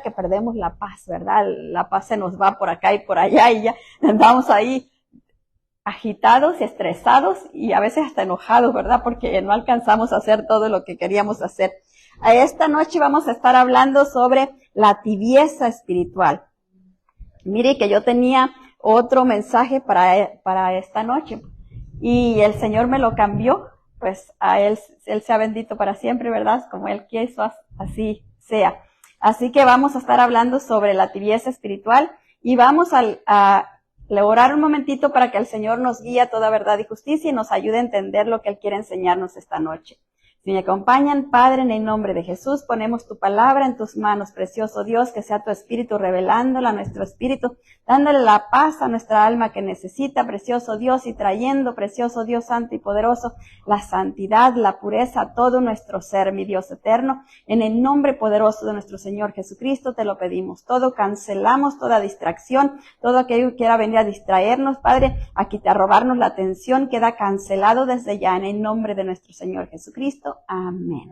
que perdemos la paz, ¿verdad? La paz se nos va por acá y por allá y ya andamos ahí agitados y estresados y a veces hasta enojados, ¿verdad? Porque no alcanzamos a hacer todo lo que queríamos hacer. Esta noche vamos a estar hablando sobre la tibieza espiritual. Mire que yo tenía otro mensaje para esta noche y el Señor me lo cambió, pues a Él sea bendito para siempre, ¿verdad? Como Él quiso, así sea. Así que vamos a estar hablando sobre la tibieza espiritual y vamos a orar un momentito para que el Señor nos guíe a toda verdad y justicia y nos ayude a entender lo que Él quiere enseñarnos esta noche. Si me acompañan, Padre, en el nombre de Jesús, ponemos tu palabra en tus manos, precioso Dios, que sea tu Espíritu revelándola a nuestro espíritu, dándole la paz a nuestra alma que necesita, precioso Dios, y trayendo, precioso Dios santo y poderoso, la santidad, la pureza a todo nuestro ser, mi Dios eterno. En el nombre poderoso de nuestro Señor Jesucristo te lo pedimos. Todo cancelamos, toda distracción, todo aquello que quiera venir a distraernos, Padre, a robarnos la atención, queda cancelado desde ya en el nombre de nuestro Señor Jesucristo. Amén.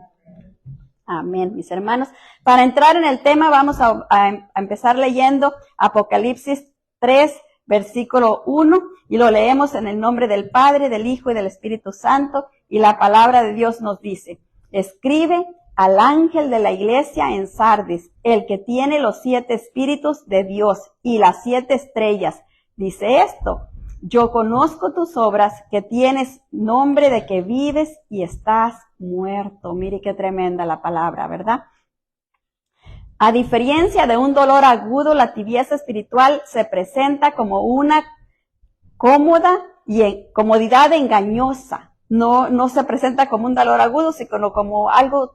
Amén, mis hermanos. Para entrar en el tema vamos a empezar leyendo Apocalipsis 3, versículo 1, y lo leemos en el nombre del Padre, del Hijo y del Espíritu Santo, y la palabra de Dios nos dice: escribe al ángel de la iglesia en Sardis, el que tiene los 7 espíritus de Dios y las 7 estrellas. Dice esto: yo conozco tus obras, que tienes nombre de que vives y estás muerto. Mire qué tremenda la palabra, ¿verdad? A diferencia de un dolor agudo, la tibieza espiritual se presenta como una comodidad engañosa. No se presenta como un dolor agudo, sino como algo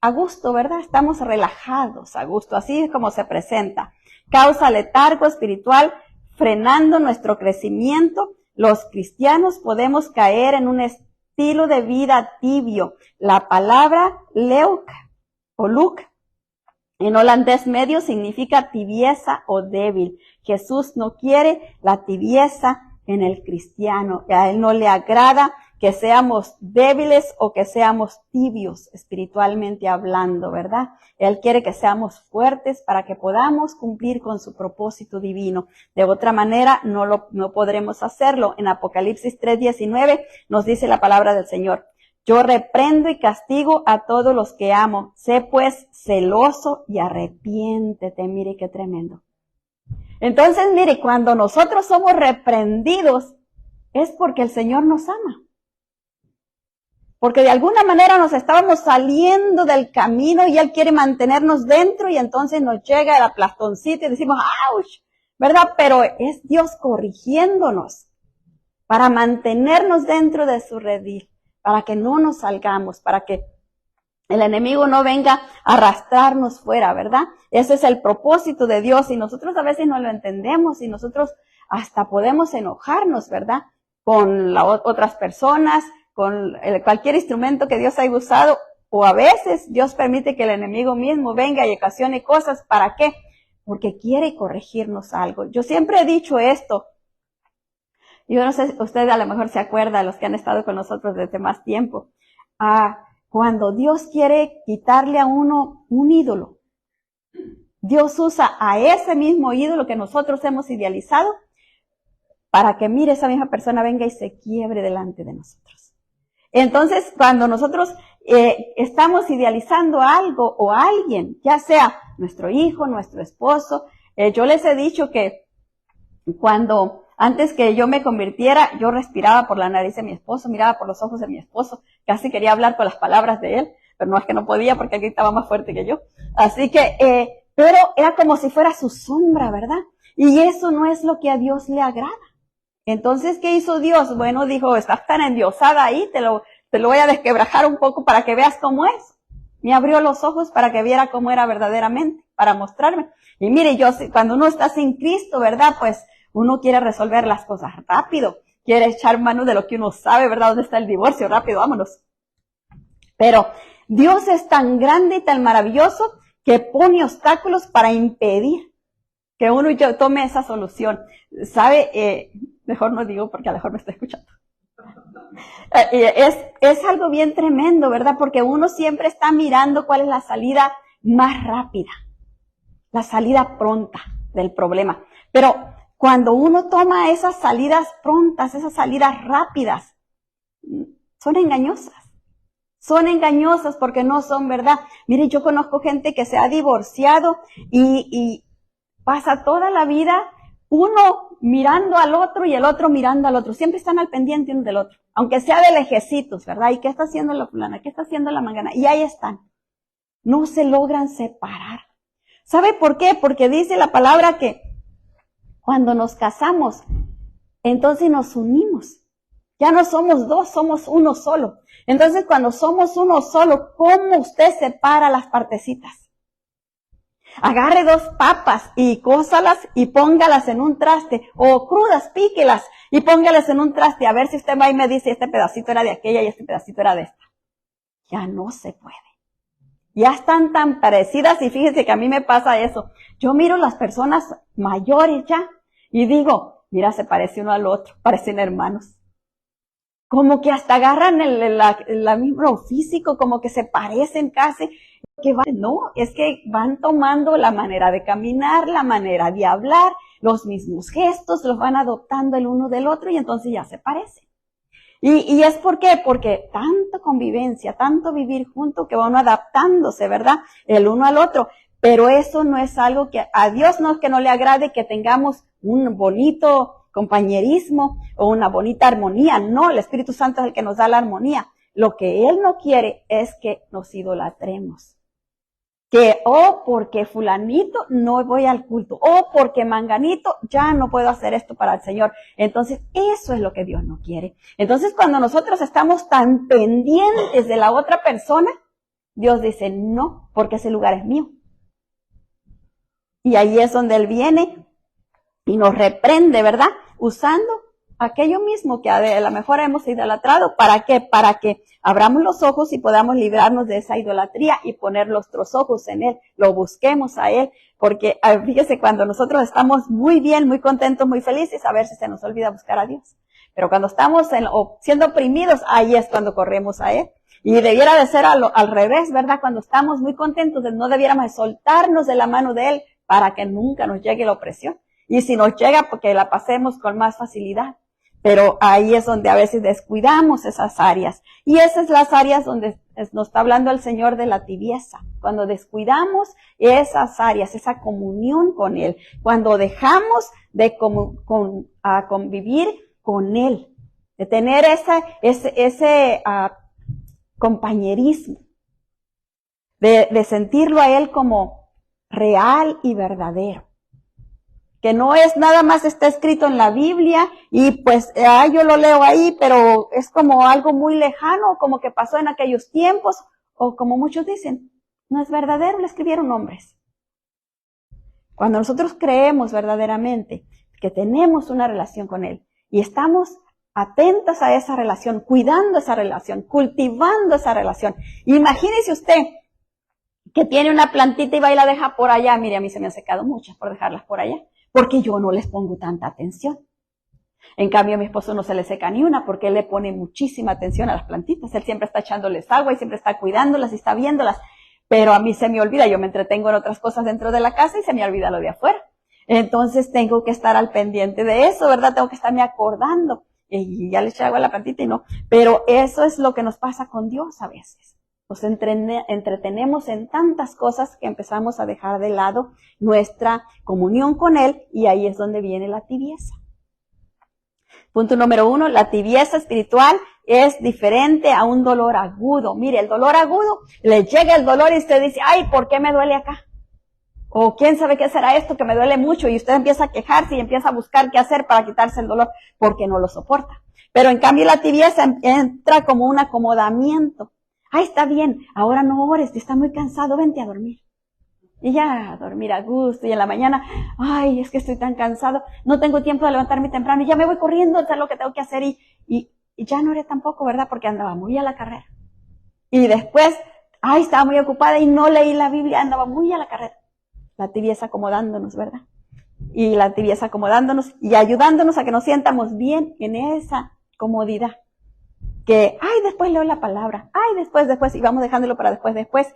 a gusto, ¿verdad? Estamos relajados, a gusto. Así es como se presenta. Causa letargo espiritual, frenando nuestro crecimiento. Los cristianos podemos caer en un estilo de vida tibio. La palabra leuk o luk en holandés medio significa tibieza o débil. Jesús no quiere la tibieza en el cristiano. A Él no le agrada que seamos débiles o que seamos tibios espiritualmente hablando, ¿verdad? Él quiere que seamos fuertes para que podamos cumplir con su propósito divino. De otra manera, no podremos hacerlo. En Apocalipsis 3:19 nos dice la palabra del Señor: yo reprendo y castigo a todos los que amo. Sé pues celoso y arrepiéntete. Mire qué tremendo. Entonces, mire, cuando nosotros somos reprendidos, es porque el Señor nos ama. Porque de alguna manera nos estábamos saliendo del camino y Él quiere mantenernos dentro y entonces nos llega el aplastoncito y decimos ¡ouch! ¿Verdad? Pero es Dios corrigiéndonos para mantenernos dentro de su redil, para que no nos salgamos, para que el enemigo no venga a arrastrarnos fuera, ¿verdad? Ese es el propósito de Dios y nosotros a veces no lo entendemos y nosotros hasta podemos enojarnos, ¿verdad? Con otras personas, con cualquier instrumento que Dios haya usado, o a veces Dios permite que el enemigo mismo venga y ocasione cosas. ¿Para qué? Porque quiere corregirnos algo. Yo siempre he dicho esto. Yo no sé, usted a lo mejor se acuerda, los que han estado con nosotros desde más tiempo. Cuando Dios quiere quitarle a uno un ídolo, Dios usa a ese mismo ídolo que nosotros hemos idealizado para que, mire, esa misma persona venga y se quiebre delante de nosotros. Entonces, cuando nosotros estamos idealizando algo o a alguien, ya sea nuestro hijo, nuestro esposo, yo les he dicho que antes que yo me convirtiera, yo respiraba por la nariz de mi esposo, miraba por los ojos de mi esposo, casi quería hablar con las palabras de él, pero no es que no podía porque él estaba más fuerte que yo. Así que, pero era como si fuera su sombra, ¿verdad? Y eso no es lo que a Dios le agrada. Entonces, ¿qué hizo Dios? Bueno, dijo, estás tan endiosada ahí, te lo voy a desquebrajar un poco para que veas cómo es. Me abrió los ojos para que viera cómo era verdaderamente, para mostrarme. Y mire, cuando uno está sin Cristo, ¿verdad? Pues uno quiere resolver las cosas rápido, quiere echar mano de lo que uno sabe, ¿verdad? ¿Dónde está el divorcio? Rápido, vámonos. Pero Dios es tan grande y tan maravilloso que pone obstáculos para impedir que uno tome esa solución. ¿Sabe? Mejor no digo porque a lo mejor me está escuchando. Es algo bien tremendo, ¿verdad? Porque uno siempre está mirando cuál es la salida más rápida. la salida pronta del problema. Pero cuando uno toma esas salidas prontas, esas salidas rápidas, son engañosas. Son engañosas porque no son verdad. Mire, yo conozco gente que se ha divorciado y pasa toda la vida uno mirando al otro y el otro mirando al otro. Siempre están al pendiente uno del otro. Aunque sea de lejecitos, ¿verdad? ¿Y qué está haciendo la fulana? ¿Qué está haciendo la mangana? Y ahí están. No se logran separar. ¿Sabe por qué? Porque dice la palabra que cuando nos casamos, entonces nos unimos. Ya no somos dos, somos uno solo. Entonces, cuando somos uno solo, ¿cómo usted separa las partecitas? Agarre 2 papas y cósalas y póngalas en un traste, o crudas, píquelas y póngalas en un traste, a ver si usted va y me dice, este pedacito era de aquella y este pedacito era de esta. Ya no se puede. Ya están tan parecidas y fíjense que a mí me pasa eso. Yo miro las personas mayores ya y digo, mira, se parece uno al otro, parecen hermanos. Como que hasta agarran el mismo físico, como que se parecen casi. No, es que van tomando la manera de caminar, la manera de hablar, los mismos gestos, los van adoptando el uno del otro y entonces ya se parecen. ¿Y es por qué? Porque tanto convivencia, tanto vivir junto que van adaptándose, ¿verdad? El uno al otro. Pero eso no es algo que a Dios no es que no le agrade que tengamos un bonito compañerismo o una bonita armonía. No, el Espíritu Santo es el que nos da la armonía. Lo que Él no quiere es que nos idolatremos. Que, porque fulanito no voy al culto, o porque manganito ya no puedo hacer esto para el Señor. Entonces, eso es lo que Dios no quiere. Entonces, cuando nosotros estamos tan pendientes de la otra persona, Dios dice, no, porque ese lugar es mío. Y ahí es donde Él viene y nos reprende, ¿verdad? Usando aquello mismo que a lo mejor hemos idolatrado. ¿Para qué? Para que abramos los ojos y podamos librarnos de esa idolatría y poner nuestros ojos en Él, lo busquemos a Él, porque fíjese, cuando nosotros estamos muy bien, muy contentos, muy felices, a ver si se nos olvida buscar a Dios. Pero cuando estamos siendo oprimidos, ahí es cuando corremos a Él. Y debiera de ser al revés, ¿verdad? Cuando estamos muy contentos, no debiéramos de soltarnos de la mano de Él para que nunca nos llegue la opresión. Y si nos llega, porque la pasemos con más facilidad. Pero ahí es donde a veces descuidamos esas áreas. Y esas son las áreas donde nos está hablando el Señor de la tibieza. Cuando descuidamos esas áreas, esa comunión con Él. Cuando dejamos de convivir con Él. De tener ese compañerismo. De sentirlo a Él como real y verdadero. Que no es nada más está escrito en la Biblia y pues yo lo leo ahí, pero es como algo muy lejano, como que pasó en aquellos tiempos, o como muchos dicen, no es verdadero, lo escribieron hombres. Cuando nosotros creemos verdaderamente que tenemos una relación con Él y estamos atentos a esa relación, cuidando esa relación, cultivando esa relación, imagínese usted que tiene una plantita y va y la deja por allá. Mire, a mí se me han secado muchas por dejarlas por allá, porque yo no les pongo tanta atención. En cambio, a mi esposo no se le seca ni una, porque él le pone muchísima atención a las plantitas. Él siempre está echándoles agua y siempre está cuidándolas y está viéndolas. Pero a mí se me olvida, yo me entretengo en otras cosas dentro de la casa y se me olvida lo de afuera. Entonces tengo que estar al pendiente de eso, ¿verdad? Tengo que estarme acordando. Y ya le eché agua a la plantita y no. Pero eso es lo que nos pasa con Dios a veces. Nos entretenemos en tantas cosas que empezamos a dejar de lado nuestra comunión con Él, y ahí es donde viene la tibieza. Punto número 1, la tibieza espiritual es diferente a un dolor agudo. Mire, el dolor agudo, le llega el dolor y usted dice, ay, ¿por qué me duele acá? O quién sabe qué será esto que me duele mucho, y usted empieza a quejarse y empieza a buscar qué hacer para quitarse el dolor porque no lo soporta. Pero en cambio la tibieza entra como un acomodamiento. Ay, está bien, ahora no ores, está muy cansado, vente a dormir. Y ya a dormir a gusto, y en la mañana, ay, es que estoy tan cansado, no tengo tiempo de levantarme temprano, y ya me voy corriendo a hacer lo que tengo que hacer, y ya no oré tampoco, ¿verdad? Porque andaba muy a la carrera. Y después, ay, estaba muy ocupada y no leí la Biblia, andaba muy a la carrera. La tibieza acomodándonos, ¿verdad? Y la tibieza acomodándonos y ayudándonos a que nos sientamos bien en esa comodidad. Que, ay, después leo la palabra, ay, después, y vamos dejándolo para después.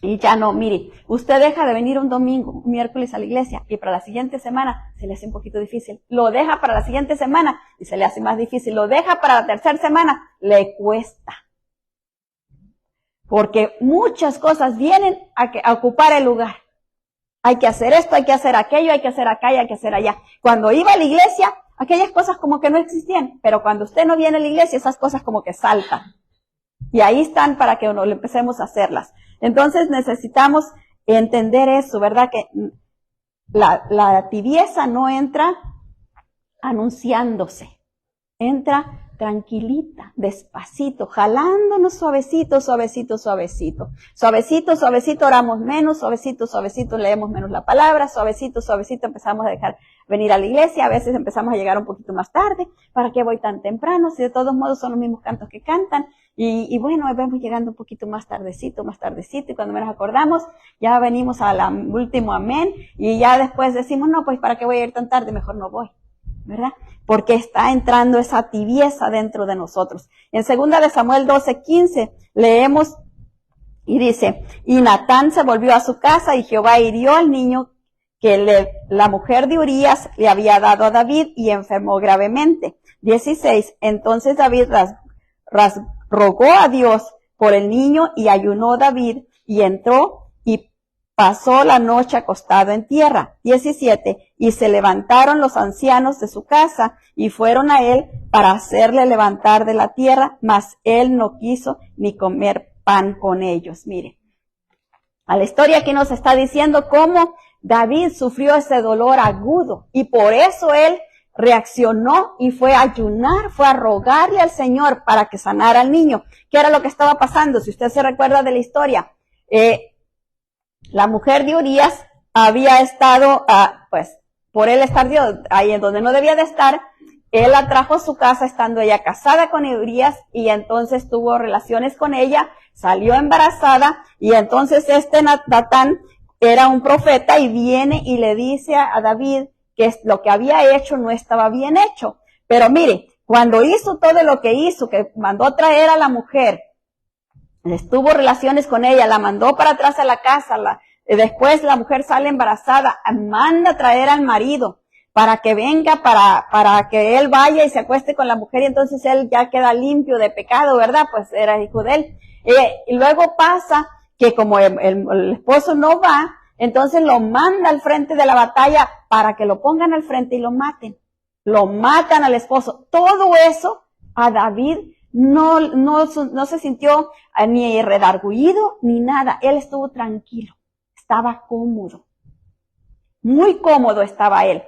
Y ya no, mire, usted deja de venir un domingo, un miércoles a la iglesia y para la siguiente semana se le hace un poquito difícil. Lo deja para la siguiente semana y se le hace más difícil. Lo deja para la tercera semana, le cuesta. Porque muchas cosas vienen a ocupar el lugar. Hay que hacer esto, hay que hacer aquello, hay que hacer acá y hay que hacer allá. Cuando iba a la iglesia, aquellas cosas como que no existían. Pero cuando usted no viene a la iglesia, esas cosas como que saltan. Y ahí están para que uno le empecemos a hacerlas. Entonces necesitamos entender eso, ¿verdad? Que la tibieza no entra anunciándose. Entra tranquilita, despacito, jalándonos suavecito, suavecito, suavecito. Suavecito, suavecito oramos menos, suavecito, suavecito leemos menos la palabra, suavecito, suavecito empezamos a dejar venir a la iglesia, a veces empezamos a llegar un poquito más tarde. ¿Para qué voy tan temprano? Si de todos modos son los mismos cantos que cantan. Y bueno, vamos llegando un poquito más tardecito, y cuando menos acordamos, ya venimos al último amén, y ya después decimos, no, pues ¿para qué voy a ir tan tarde? Mejor no voy, ¿verdad? Porque está entrando esa tibieza dentro de nosotros. En 2 de Samuel 12:15 leemos y dice, y Natán se volvió a su casa y Jehová hirió al niño que la mujer de Urías le había dado a David y enfermó gravemente. 16, entonces David rogó a Dios por el niño y ayunó David y entró y pasó la noche acostado en tierra. 17, y se levantaron los ancianos de su casa y fueron a él para hacerle levantar de la tierra, mas él no quiso ni comer pan con ellos. Mire, a la historia aquí nos está diciendo cómo David sufrió ese dolor agudo y por eso él reaccionó y fue a ayunar, fue a rogarle al Señor para que sanara al niño. ¿Qué era lo que estaba pasando? Si usted se recuerda de la historia, la mujer de Urías había estado, pues, por él estar ahí en donde no debía de estar, él la trajo a su casa estando ella casada con Urías y entonces tuvo relaciones con ella, salió embarazada y entonces Natán era un profeta y viene y le dice a David que lo que había hecho no estaba bien hecho. Pero mire, cuando hizo todo lo que hizo, que mandó traer a la mujer, estuvo relaciones con ella, la mandó para atrás a la casa, después la mujer sale embarazada, manda a traer al marido para que venga, para que él vaya y se acueste con la mujer y entonces él ya queda limpio de pecado, ¿verdad? Pues era hijo de él. Y luego pasa que como el esposo no va, entonces lo manda al frente de la batalla para que lo pongan al frente y lo maten. Lo matan al esposo. Todo eso a David no se sintió ni redargüido ni nada. Él estuvo tranquilo. Estaba cómodo. Muy cómodo estaba él.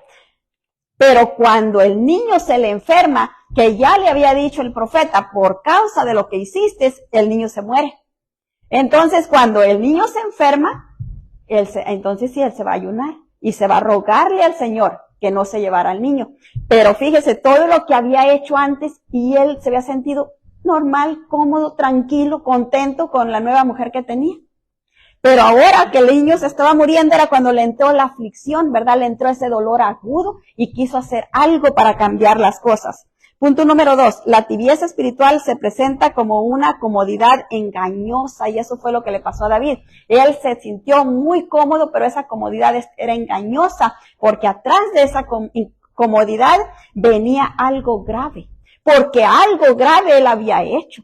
Pero cuando el niño se le enferma, que ya le había dicho el profeta, por causa de lo que hiciste, el niño se muere. Entonces cuando el niño se enferma, entonces sí, él se va a ayunar y se va a rogarle al Señor que no se llevara al niño. Pero fíjese, todo lo que había hecho antes y él se había sentido normal, cómodo, tranquilo, contento con la nueva mujer que tenía. Pero ahora que el niño se estaba muriendo era cuando le entró la aflicción, ¿verdad? Le entró ese dolor agudo y quiso hacer algo para cambiar las cosas. Punto número 2, la tibieza espiritual se presenta como una comodidad engañosa y eso fue lo que le pasó a David. Él se sintió muy cómodo, pero esa comodidad era engañosa porque atrás de esa comodidad venía algo grave, porque algo grave él había hecho.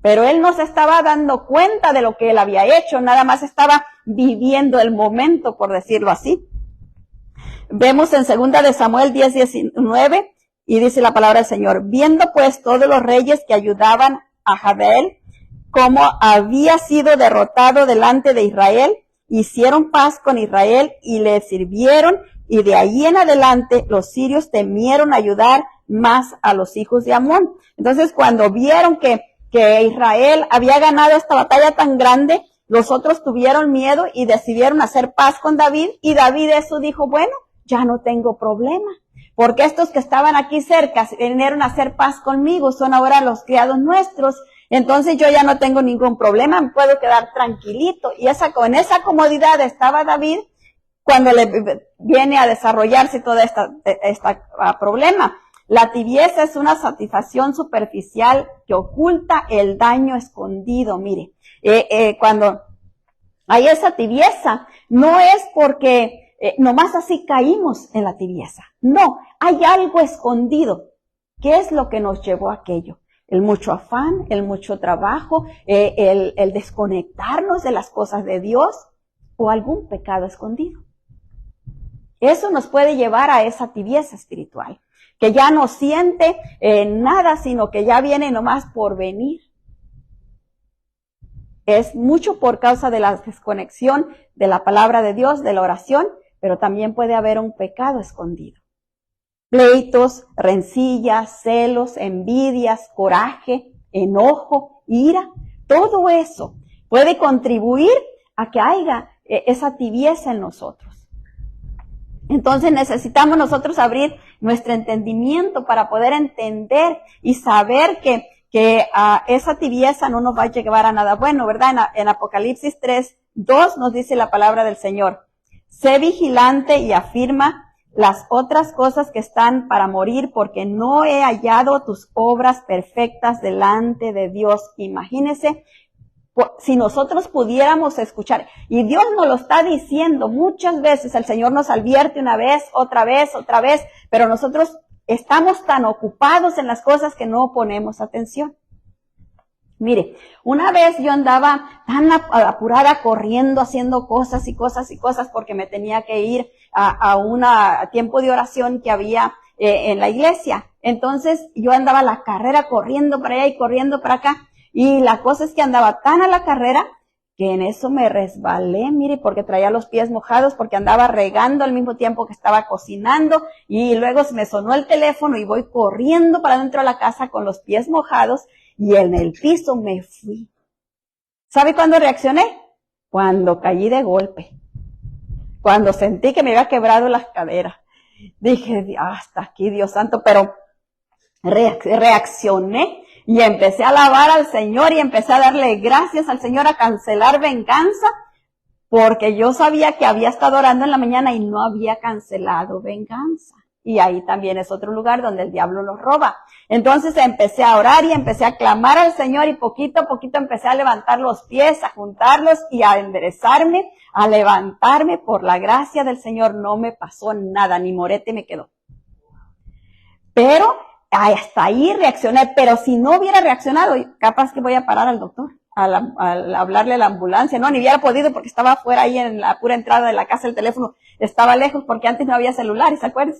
Pero él no se estaba dando cuenta de lo que él había hecho, nada más estaba viviendo el momento, por decirlo así. Vemos en 2 de Samuel 10:19, y dice la palabra del Señor, viendo pues todos los reyes que ayudaban a Jabeel, como había sido derrotado delante de Israel, hicieron paz con Israel y le sirvieron, y de ahí en adelante los sirios temieron ayudar más a los hijos de Amón. Entonces cuando vieron que Israel había ganado esta batalla tan grande, los otros tuvieron miedo y decidieron hacer paz con David, y David eso dijo, bueno, ya no tengo problema, porque estos que estaban aquí cerca vinieron a hacer paz conmigo, son ahora los criados nuestros, entonces yo ya no tengo ningún problema, me puedo quedar tranquilito. Y con esa comodidad estaba David cuando le viene a desarrollarse todo este problema. La tibieza es una satisfacción superficial que oculta el daño escondido. Mire, cuando hay esa tibieza. No es porque nomás así caímos en la tibieza. No, hay algo escondido. ¿Qué es lo que nos llevó a aquello? El mucho afán, el mucho trabajo, el desconectarnos de las cosas de Dios o algún pecado escondido. Eso nos puede llevar a esa tibieza espiritual, que ya no siente nada, sino que ya viene nomás por venir. Es mucho por causa de la desconexión de la palabra de Dios, de la oración, pero también puede haber un pecado escondido. Pleitos, rencillas, celos, envidias, coraje, enojo, ira, todo eso puede contribuir a que haya esa tibieza en nosotros. Entonces necesitamos nosotros abrir nuestro entendimiento para poder entender y saber que esa tibieza no nos va a llevar a nada bueno, ¿verdad? En Apocalipsis 3:2 nos dice la palabra del Señor: sé vigilante y afirma las otras cosas que están para morir, porque no he hallado tus obras perfectas delante de Dios. Imagínense, si nosotros pudiéramos escuchar, y Dios nos lo está diciendo muchas veces, el Señor nos advierte una vez, otra vez, pero nosotros estamos tan ocupados en las cosas que no ponemos atención. Mire, una vez yo andaba tan apurada corriendo, haciendo cosas y cosas y cosas porque me tenía que ir a un tiempo de oración que había en la iglesia. Entonces yo andaba a la carrera corriendo para allá y corriendo para acá. Y la cosa es que andaba tan a la carrera que en eso me resbalé, mire, porque traía los pies mojados, porque andaba regando al mismo tiempo que estaba cocinando, y luego se me sonó el teléfono y voy corriendo para dentro de la casa con los pies mojados y en el piso me fui. ¿Sabe cuándo reaccioné? Cuando caí de golpe, cuando sentí que me había quebrado las caderas. Dije, hasta aquí, Dios santo, pero reaccioné. Y empecé a alabar al Señor y empecé a darle gracias al Señor, a cancelar venganza, porque yo sabía que había estado orando en la mañana y no había cancelado venganza. Y ahí también es otro lugar donde el diablo nos roba. Entonces empecé a orar y empecé a clamar al Señor y poquito a poquito empecé a levantar los pies, a juntarlos y a enderezarme, a levantarme. Por la gracia del Señor no me pasó nada, ni morete me quedó. Pero hasta ahí reaccioné, pero si no hubiera reaccionado, capaz que voy a parar al doctor, al hablarle a la ambulancia, no, ni hubiera podido porque estaba afuera ahí en la pura entrada de la casa, el teléfono estaba lejos porque antes no había celulares, ¿se acuerdan?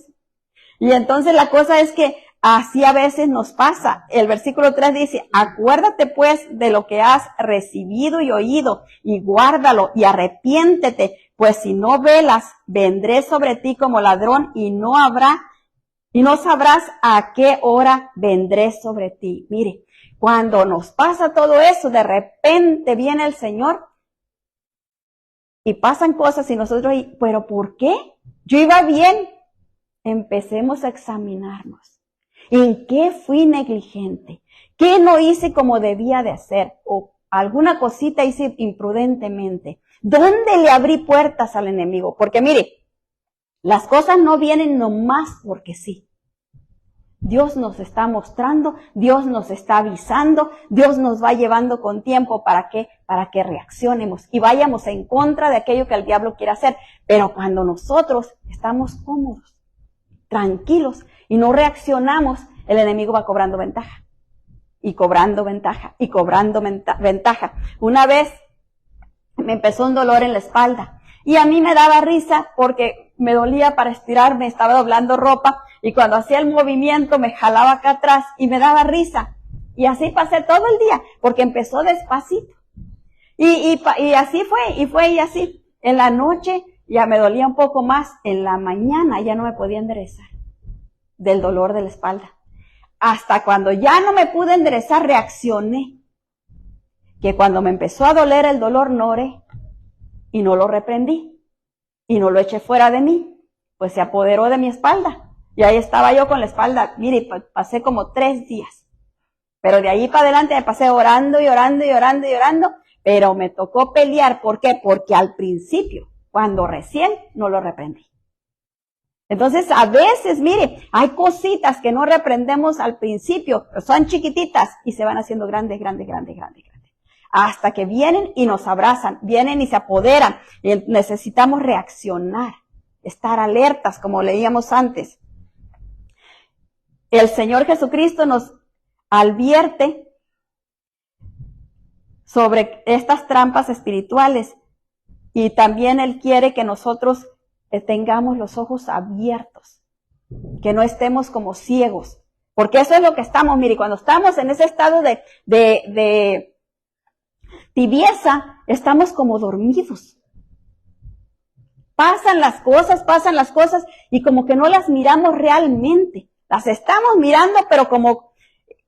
Y entonces la cosa es que así a veces nos pasa. El versículo 3 dice, acuérdate pues de lo que has recibido y oído, y guárdalo, y arrepiéntete, pues si no velas, vendré sobre ti como ladrón, y no sabrás a qué hora vendré sobre ti. Mire, cuando nos pasa todo eso, de repente viene el Señor y pasan cosas y nosotros, ¿pero por qué? Yo iba bien. Empecemos a examinarnos. ¿En qué fui negligente? ¿Qué no hice como debía de hacer? ¿O alguna cosita hice imprudentemente? ¿Dónde le abrí puertas al enemigo? Porque mire, las cosas no vienen nomás porque sí. Dios nos está mostrando, Dios nos está avisando, Dios nos va llevando con tiempo para que reaccionemos y vayamos en contra de aquello que el diablo quiere hacer. Pero cuando nosotros estamos cómodos, tranquilos y no reaccionamos, el enemigo va cobrando ventaja y cobrando ventaja y cobrando ventaja. Una vez me empezó un dolor en la espalda y a mí me daba risa porque me dolía para estirarme, estaba doblando ropa y cuando hacía el movimiento me jalaba acá atrás y me daba risa. Y así pasé todo el día porque empezó despacito. Y así fue y así. En la noche ya me dolía un poco más, en la mañana ya no me podía enderezar del dolor de la espalda. Hasta cuando ya no me pude enderezar, reaccioné. Que cuando me empezó a doler el dolor, no oré y no lo reprendí y no lo eché fuera de mí, pues se apoderó de mi espalda. Y ahí estaba yo con la espalda, mire, pasé como 3 días. Pero de ahí para adelante me pasé orando y orando y orando y orando, pero me tocó pelear. ¿Por qué? Porque al principio, cuando recién, no lo reprendí. Entonces, a veces, mire, hay cositas que no reprendemos al principio, pero son chiquititas y se van haciendo grandes. hasta que vienen y nos abrazan, vienen y se apoderan. Y necesitamos reaccionar, estar alertas, como leíamos antes. El Señor Jesucristo nos advierte sobre estas trampas espirituales y también Él quiere que nosotros tengamos los ojos abiertos, que no estemos como ciegos, porque eso es lo que estamos. Mire, cuando estamos en ese estado de tibieza, estamos como dormidos. Pasan las cosas y como que no las miramos realmente. Las estamos mirando, pero como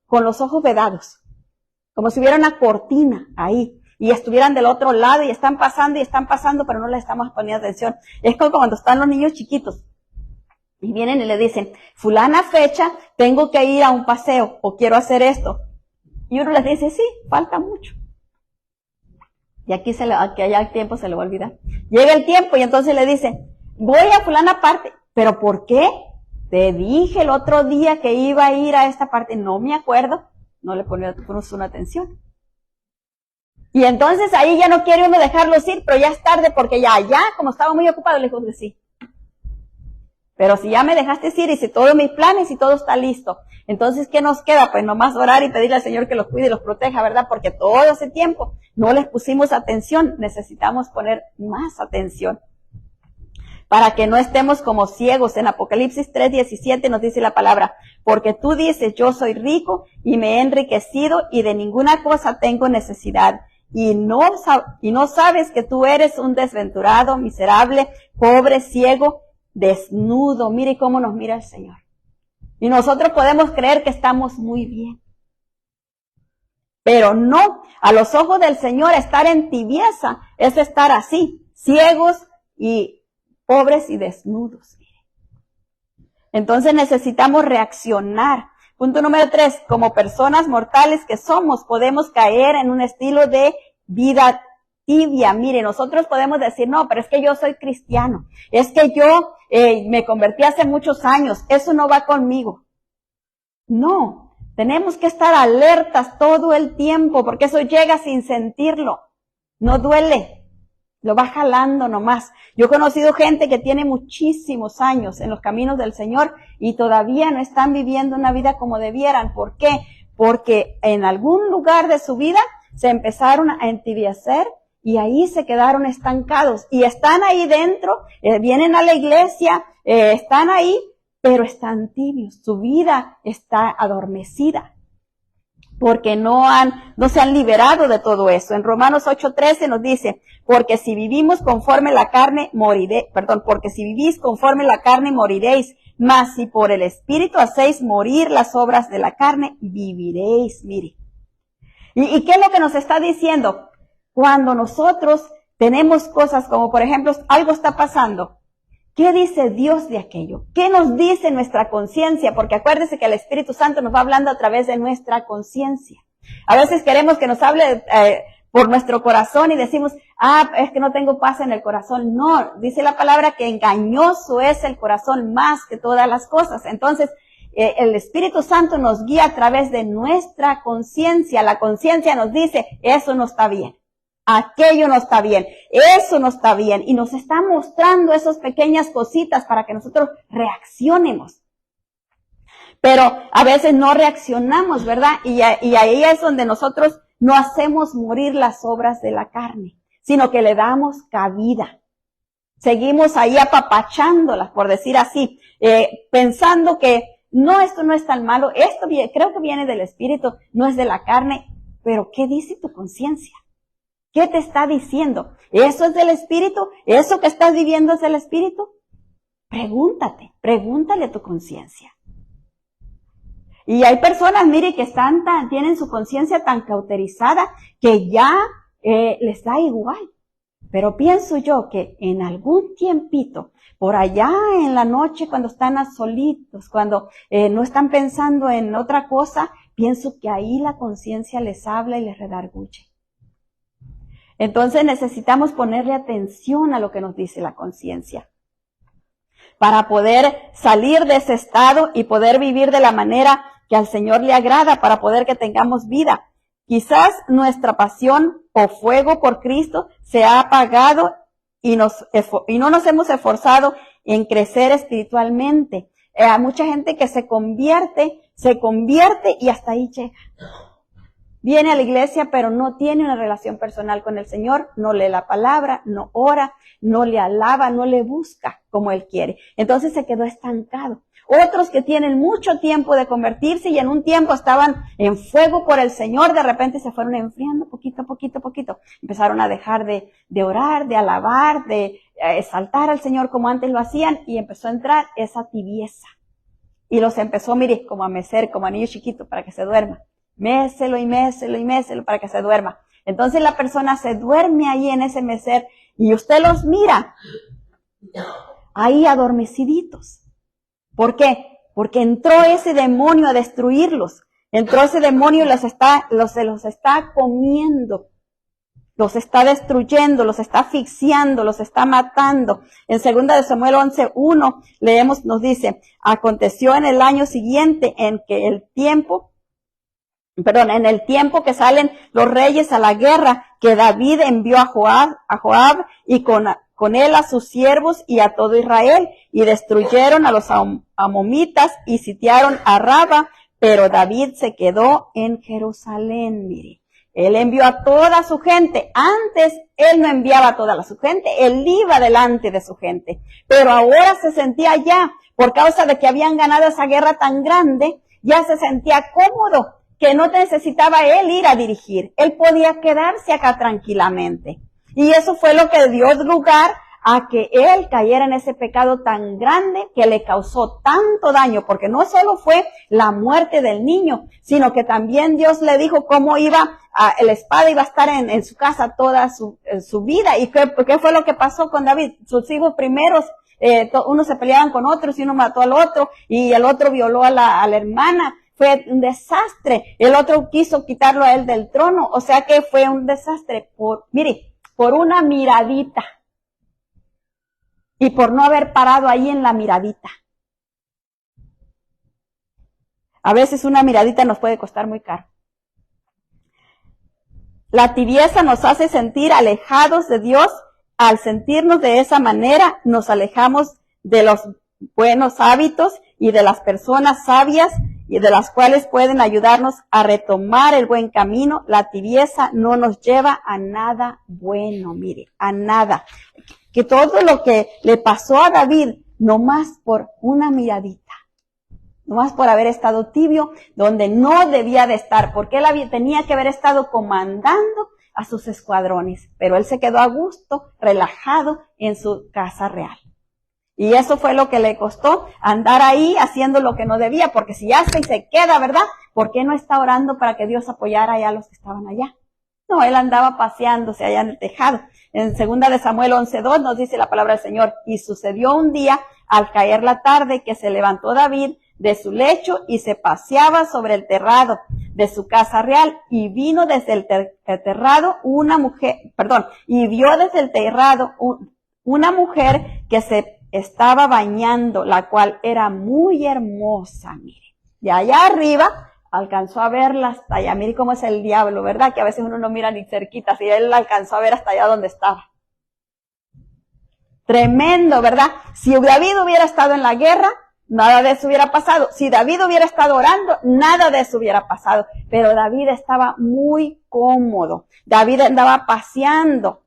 con los ojos vedados, como si hubiera una cortina ahí y estuvieran del otro lado y están pasando, pero no le estamos poniendo atención. Es como cuando están los niños chiquitos y vienen y le dicen, fulana fecha, tengo que ir a un paseo o quiero hacer esto. Y uno les dice, sí, falta mucho. Y aquí allá el tiempo se le va a olvidar. Llega el tiempo y entonces le dicen, voy a fulana parte. ¿Pero por qué? Te dije el otro día que iba a ir a esta parte. No me acuerdo. No le ponemos una atención. Y entonces ahí ya no quiere uno dejarlos ir, pero ya es tarde porque ya, como estaba muy ocupado, le dijo que sí. Pero si ya me dejaste ir, hice todos mis planes y todo está listo. Entonces, ¿qué nos queda? Pues nomás orar y pedirle al Señor que los cuide y los proteja, ¿verdad? Porque todo ese tiempo no les pusimos atención. Necesitamos poner más atención para que no estemos como ciegos. En Apocalipsis 3:17 nos dice la palabra, porque tú dices, yo soy rico y me he enriquecido y de ninguna cosa tengo necesidad. Y no sabes que tú eres un desventurado, miserable, pobre, ciego, desnudo. Mire cómo nos mira el Señor. Y nosotros podemos creer que estamos muy bien. Pero no, a los ojos del Señor estar en tibieza es estar así, ciegos y pobres y desnudos. Entonces necesitamos reaccionar. Punto número 3, como personas mortales que somos, podemos caer en un estilo de vida tibia. Mire, nosotros podemos decir, no, pero es que yo soy cristiano, es que yo me convertí hace muchos años, eso no va conmigo. No, tenemos que estar alertas todo el tiempo, porque eso llega sin sentirlo, no duele, lo va jalando nomás. Yo he conocido gente que tiene muchísimos años en los caminos del Señor y todavía no están viviendo una vida como debieran. ¿Por qué? Porque en algún lugar de su vida se empezaron a entibiecer y ahí se quedaron estancados y están ahí dentro, vienen a la iglesia, están ahí, pero están tibios, su vida está adormecida, porque no se han liberado de todo eso. En Romanos 8:13 nos dice, porque si vivís conforme la carne moriréis, mas si por el Espíritu hacéis morir las obras de la carne, viviréis. Mire. ¿Y qué es lo que nos está diciendo? Cuando nosotros tenemos cosas como, por ejemplo, algo está pasando, ¿qué dice Dios de aquello? ¿Qué nos dice nuestra conciencia? Porque acuérdese que el Espíritu Santo nos va hablando a través de nuestra conciencia. A veces queremos que nos hable por nuestro corazón y decimos, es que no tengo paz en el corazón. No, dice la palabra que engañoso es el corazón más que todas las cosas. Entonces, el Espíritu Santo nos guía a través de nuestra conciencia. La conciencia nos dice, eso no está bien. Aquello no está bien, eso no está bien, y nos está mostrando esas pequeñas cositas para que nosotros reaccionemos. Pero a veces no reaccionamos, ¿verdad? Y ahí es donde nosotros no hacemos morir las obras de la carne, sino que le damos cabida. Seguimos ahí apapachándolas, por decir así, pensando que no, esto no es tan malo, esto creo que viene del Espíritu, no es de la carne, pero ¿qué dice tu conciencia? ¿Qué te está diciendo? ¿Eso es del Espíritu? ¿Eso que estás viviendo es del Espíritu? Pregúntale a tu conciencia. Y hay personas, mire, que tienen su conciencia tan cauterizada que ya les da igual. Pero pienso yo que en algún tiempito, por allá en la noche cuando están solitos, cuando no están pensando en otra cosa, pienso que ahí la conciencia les habla y les redarguye. Entonces necesitamos ponerle atención a lo que nos dice la conciencia para poder salir de ese estado y poder vivir de la manera que al Señor le agrada, para poder que tengamos vida. Quizás nuestra pasión o fuego por Cristo se ha apagado y no nos hemos esforzado en crecer espiritualmente. Hay mucha gente que se convierte y hasta ahí llega. Viene a la iglesia, pero no tiene una relación personal con el Señor, no lee la palabra, no ora, no le alaba, no le busca como Él quiere. Entonces se quedó estancado. Otros que tienen mucho tiempo de convertirse y en un tiempo estaban en fuego por el Señor, de repente se fueron enfriando poquito a poquito. Empezaron a dejar de orar, de alabar, de exaltar al Señor como antes lo hacían, y empezó a entrar esa tibieza. Y los empezó, mire, como a mecer, como a niño chiquito, para que se duerma. Méselo para que se duerma. Entonces la persona se duerme ahí en ese mecer y usted los mira ahí adormeciditos. ¿Por qué? Porque entró ese demonio a destruirlos. Entró ese demonio y se los está comiendo. Los está destruyendo, los está asfixiando, los está matando. En 2 de Samuel 11:1 leemos, nos dice, aconteció en el año siguiente en el tiempo que salen los reyes a la guerra, que David envió a Joab y con él a sus siervos y a todo Israel, y destruyeron a los amomitas y sitiaron a Raba, pero David se quedó en Jerusalén, mire. Él envió a toda su gente. Antes él no enviaba a toda su gente, él iba delante de su gente. Pero ahora se sentía ya, por causa de que habían ganado esa guerra tan grande, ya se sentía cómodo, que no necesitaba él ir a dirigir. Él podía quedarse acá tranquilamente. Y eso fue lo que dio lugar a que él cayera en ese pecado tan grande que le causó tanto daño, porque no solo fue la muerte del niño, sino que también Dios le dijo cómo la espada iba a estar en su casa toda su vida. ¿Y qué fue lo que pasó con David? Sus hijos primeros, unos se peleaban con otros y uno mató al otro y el otro violó a la hermana. Fue un desastre. El otro quiso quitarlo a él del trono. O sea que fue un desastre por una miradita. Y por no haber parado ahí en la miradita. A veces una miradita nos puede costar muy caro. La tibieza nos hace sentir alejados de Dios. Al sentirnos de esa manera, nos alejamos de los buenos hábitos y de las personas sabias y de las cuales pueden ayudarnos a retomar el buen camino. La tibieza no nos lleva a nada bueno, mire, a nada. Que todo lo que le pasó a David, nomás por una miradita, nomás por haber estado tibio, donde no debía de estar, porque él tenía que haber estado comandando a sus escuadrones, pero él se quedó a gusto, relajado en su casa real. Y eso fue lo que le costó andar ahí haciendo lo que no debía, porque si ya se queda, ¿verdad? ¿Por qué no está orando para que Dios apoyara allá a los que estaban allá? No, él andaba paseándose allá en el tejado. En 2 de Samuel 11:2 nos dice la palabra del Señor, y sucedió un día, al caer la tarde, que se levantó David de su lecho y se paseaba sobre el terrado de su casa real, y vino desde el terrado y vio desde el terrado una mujer que se estaba bañando, la cual era muy hermosa, mire. Y allá arriba alcanzó a verla hasta allá. Mire cómo es el diablo, ¿verdad? Que a veces uno no mira ni cerquita, si él la alcanzó a ver hasta allá donde estaba. Tremendo, ¿verdad? Si David hubiera estado en la guerra, nada de eso hubiera pasado. Si David hubiera estado orando, nada de eso hubiera pasado. Pero David estaba muy cómodo. David andaba paseando.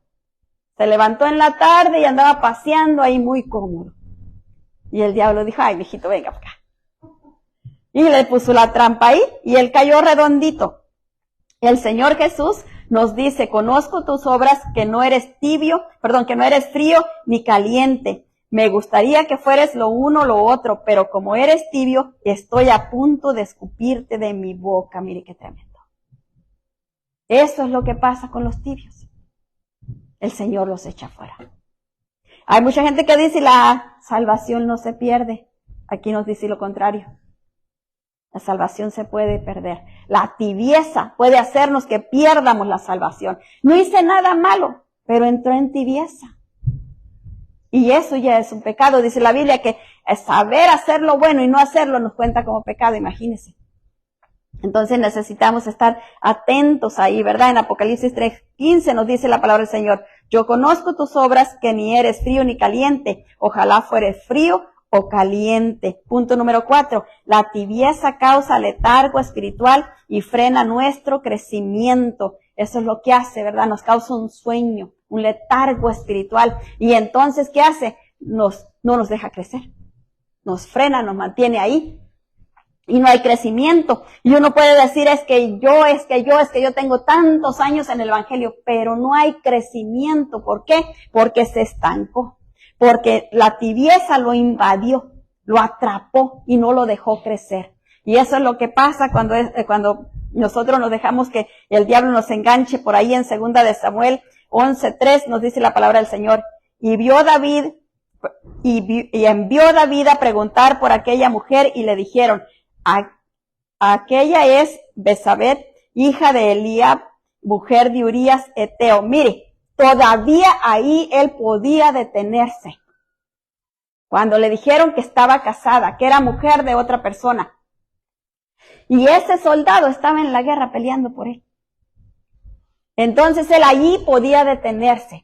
Se levantó en la tarde y andaba paseando ahí muy cómodo. Y el diablo dijo, ay, mijito, venga para acá. Y le puso la trampa ahí y él cayó redondito. El Señor Jesús nos dice, conozco tus obras, que no eres frío ni caliente. Me gustaría que fueres lo uno o lo otro, pero como eres tibio, estoy a punto de escupirte de mi boca. Mire qué tremendo. Eso es lo que pasa con los tibios. El Señor los echa fuera. Hay mucha gente que dice, la salvación no se pierde. Aquí nos dice lo contrario. La salvación se puede perder. La tibieza puede hacernos que pierdamos la salvación. No hice nada malo, pero entró en tibieza. Y eso ya es un pecado. Dice la Biblia que saber hacer lo bueno y no hacerlo nos cuenta como pecado, imagínense. Entonces necesitamos estar atentos ahí, ¿verdad? En Apocalipsis 3:15 nos dice la palabra del Señor: yo conozco tus obras, que ni eres frío ni caliente. Ojalá fueres frío o caliente. Punto número 4. La tibieza causa letargo espiritual y frena nuestro crecimiento. Eso es lo que hace, ¿verdad? Nos causa un sueño, un letargo espiritual. Y entonces, ¿qué hace? No nos deja crecer. Nos frena, nos mantiene ahí. Y no hay crecimiento. Y uno puede decir, es que yo tengo tantos años en el evangelio, pero no hay crecimiento. ¿Por qué? Porque se estancó. Porque la tibieza lo invadió, lo atrapó y no lo dejó crecer. Y eso es lo que pasa cuando nosotros nos dejamos que el diablo nos enganche. Por ahí en 2 de Samuel 11:3 nos dice la palabra del Señor: y envió David a preguntar por aquella mujer, y le dijeron: aquella es Besabet, hija de Eliab, mujer de Urías Eteo. Mire, todavía ahí él podía detenerse. Cuando le dijeron que estaba casada, que era mujer de otra persona. Y ese soldado estaba en la guerra peleando por él. Entonces él allí podía detenerse.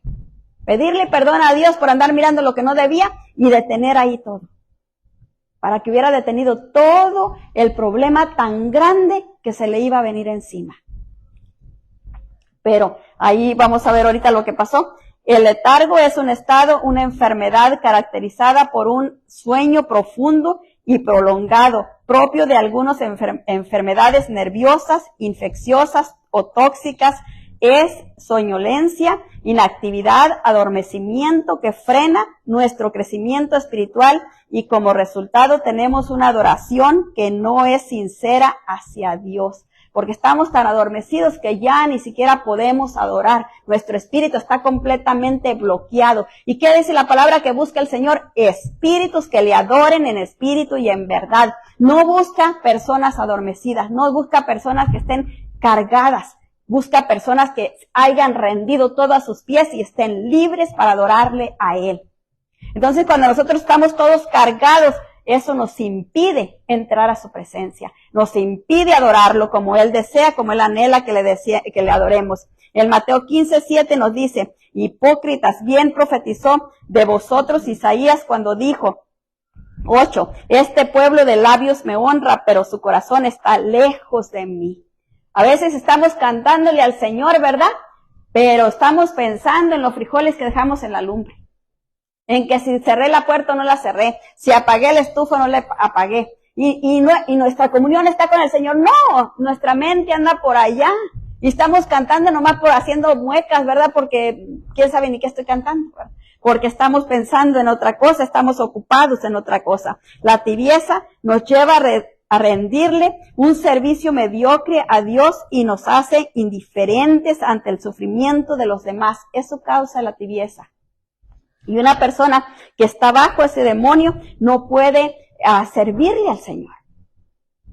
Pedirle perdón a Dios por andar mirando lo que no debía y detener ahí todo. Para que hubiera detenido todo el problema tan grande que se le iba a venir encima. Pero ahí vamos a ver ahorita lo que pasó. El letargo es un estado, una enfermedad caracterizada por un sueño profundo y prolongado, propio de algunas enfermedades nerviosas, infecciosas o tóxicas. Es soñolencia, inactividad, adormecimiento que frena nuestro crecimiento espiritual, y como resultado tenemos una adoración que no es sincera hacia Dios. Porque estamos tan adormecidos que ya ni siquiera podemos adorar. Nuestro espíritu está completamente bloqueado. ¿Y qué dice la palabra que busca el Señor? Espíritus que le adoren en espíritu y en verdad. No busca personas adormecidas, no busca personas que estén cargadas. Busca personas que hayan rendido todo a sus pies y estén libres para adorarle a Él. Entonces, cuando nosotros estamos todos cargados, eso nos impide entrar a su presencia. Nos impide adorarlo como Él desea, como Él anhela que le adoremos. En Mateo 15:7 nos dice: hipócritas, bien profetizó de vosotros Isaías cuando dijo: 8. Este pueblo de labios me honra, pero su corazón está lejos de mí. A veces estamos cantándole al Señor, ¿verdad? Pero estamos pensando en los frijoles que dejamos en la lumbre. En que si cerré la puerta o no la cerré. Si apagué la estufa o no la apagué. Y nuestra comunión está con el Señor. No, nuestra mente anda por allá. Y estamos cantando nomás por haciendo muecas, ¿verdad? Porque quién sabe ni qué estoy cantando, ¿verdad? Porque estamos pensando en otra cosa, estamos ocupados en otra cosa. La tibieza nos lleva a rendirle un servicio mediocre a Dios y nos hace indiferentes ante el sufrimiento de los demás. Eso causa la tibieza. Y una persona que está bajo ese demonio no puede servirle al Señor.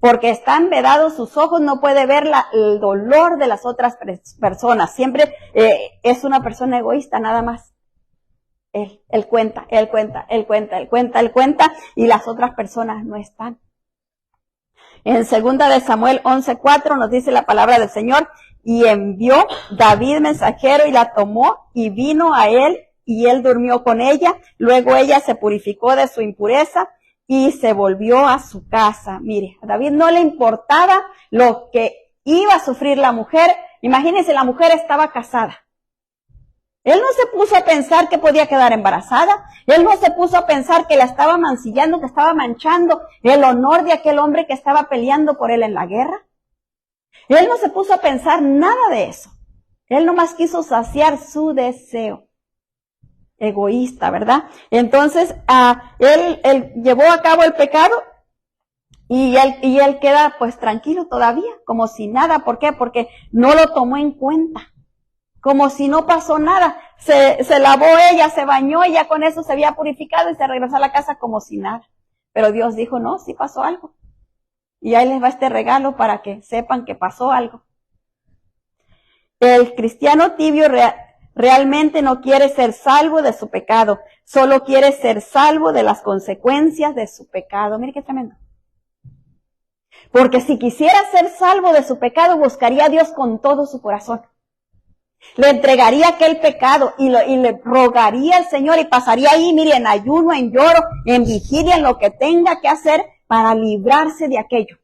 Porque están vedados sus ojos, no puede ver el dolor de las otras personas. Siempre es una persona egoísta, nada más. Él cuenta, y las otras personas no están. En 2 de Samuel 11:4 nos dice la palabra del Señor: y envió David mensajero y la tomó y vino a él, y él durmió con ella. Luego ella se purificó de su impureza y se volvió a su casa. Mire, a David no le importaba lo que iba a sufrir la mujer. Imagínense, la mujer estaba casada. Él no se puso a pensar que podía quedar embarazada. Él no se puso a pensar que la estaba mancillando, que estaba manchando el honor de aquel hombre que estaba peleando por él en la guerra. Él no se puso a pensar nada de eso. Él nomás quiso saciar su deseo. Egoísta, ¿verdad? Entonces, él llevó a cabo el pecado y él queda pues tranquilo todavía, como si nada. ¿Por qué? Porque no lo tomó en cuenta. Como si no pasó nada. Se lavó ella, se bañó y ya con eso se había purificado y se regresó a la casa como si nada. Pero Dios dijo: no, sí pasó algo. Y ahí les va este regalo para que sepan que pasó algo. El cristiano tibio realmente no quiere ser salvo de su pecado. Solo quiere ser salvo de las consecuencias de su pecado. Mire qué tremendo. Porque si quisiera ser salvo de su pecado, buscaría a Dios con todo su corazón. Le entregaría aquel pecado y le rogaría al Señor y pasaría ahí, mire, en ayuno, en lloro, en vigilia, en lo que tenga que hacer para librarse de aquello.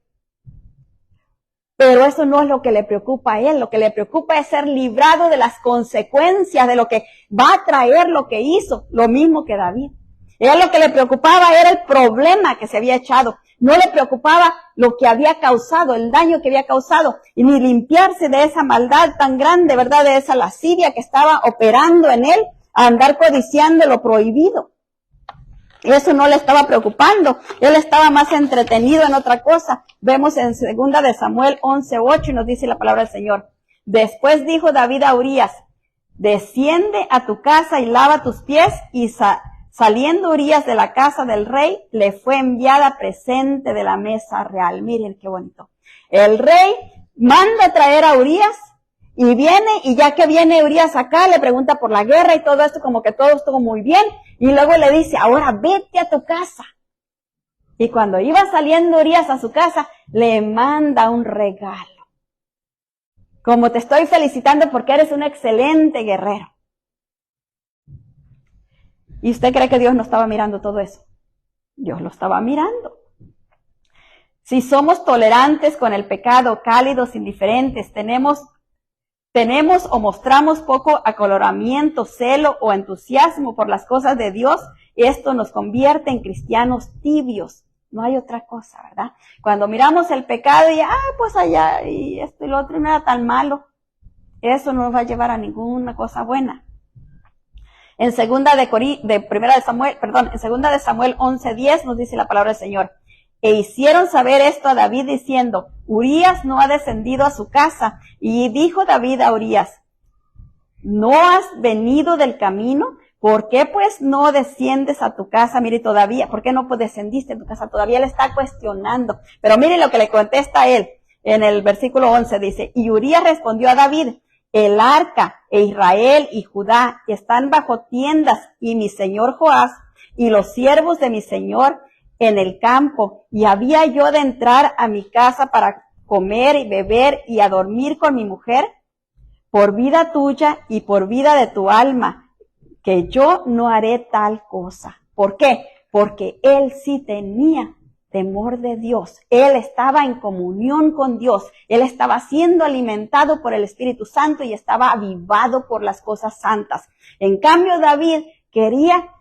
Pero eso no es lo que le preocupa a él. Lo que le preocupa es ser librado de las consecuencias de lo que va a traer lo que hizo, lo mismo que David. Él lo que le preocupaba era el problema que se había echado. No le preocupaba lo que había causado, el daño que había causado, y ni limpiarse de esa maldad tan grande, ¿verdad? De esa lascivia que estaba operando en él, a andar codiciando lo prohibido. Eso no le estaba preocupando. Él estaba más entretenido en otra cosa. Vemos en 2 de Samuel 11:8 y nos dice la palabra del Señor. Después dijo David a Urías, desciende a tu casa y lava tus pies, y saliendo Urías de la casa del rey, le fue enviada presente de la mesa real. Miren qué bonito. El rey manda a traer a Urías y viene, y ya que viene Urías acá, le pregunta por la guerra y todo esto, como que todo estuvo muy bien, y luego le dice, ahora vete a tu casa. Y cuando iba saliendo Urías a su casa, le manda un regalo. Como te estoy felicitando porque eres un excelente guerrero. ¿Y usted cree que Dios no estaba mirando todo eso? Dios lo estaba mirando. Si somos tolerantes con el pecado, cálidos, indiferentes, tenemos o mostramos poco acoloramiento, celo o entusiasmo por las cosas de Dios, esto nos convierte en cristianos tibios. No hay otra cosa, ¿verdad? Cuando miramos el pecado y, pues allá, y esto y lo otro, no era tan malo, eso no nos va a llevar a ninguna cosa buena. En 2 de Samuel 11:10 nos dice la palabra del Señor. E hicieron saber esto a David diciendo, Urías no ha descendido a su casa. Y dijo David a Urías, ¿no has venido del camino? ¿Por qué pues no desciendes a tu casa? Mire, todavía, ¿por qué no descendiste a tu casa? Todavía le está cuestionando. Pero mire lo que le contesta a él. En el versículo 11 dice, y Urías respondió a David, el arca e Israel y Judá están bajo tiendas, y mi señor Joás y los siervos de mi señor en el campo, y había yo de entrar a mi casa para comer y beber y a dormir con mi mujer, por vida tuya y por vida de tu alma, que yo no haré tal cosa. ¿Por qué? Porque él sí tenía temor de Dios. Él estaba en comunión con Dios. Él estaba siendo alimentado por el Espíritu Santo y estaba avivado por las cosas santas. En cambio, David quería,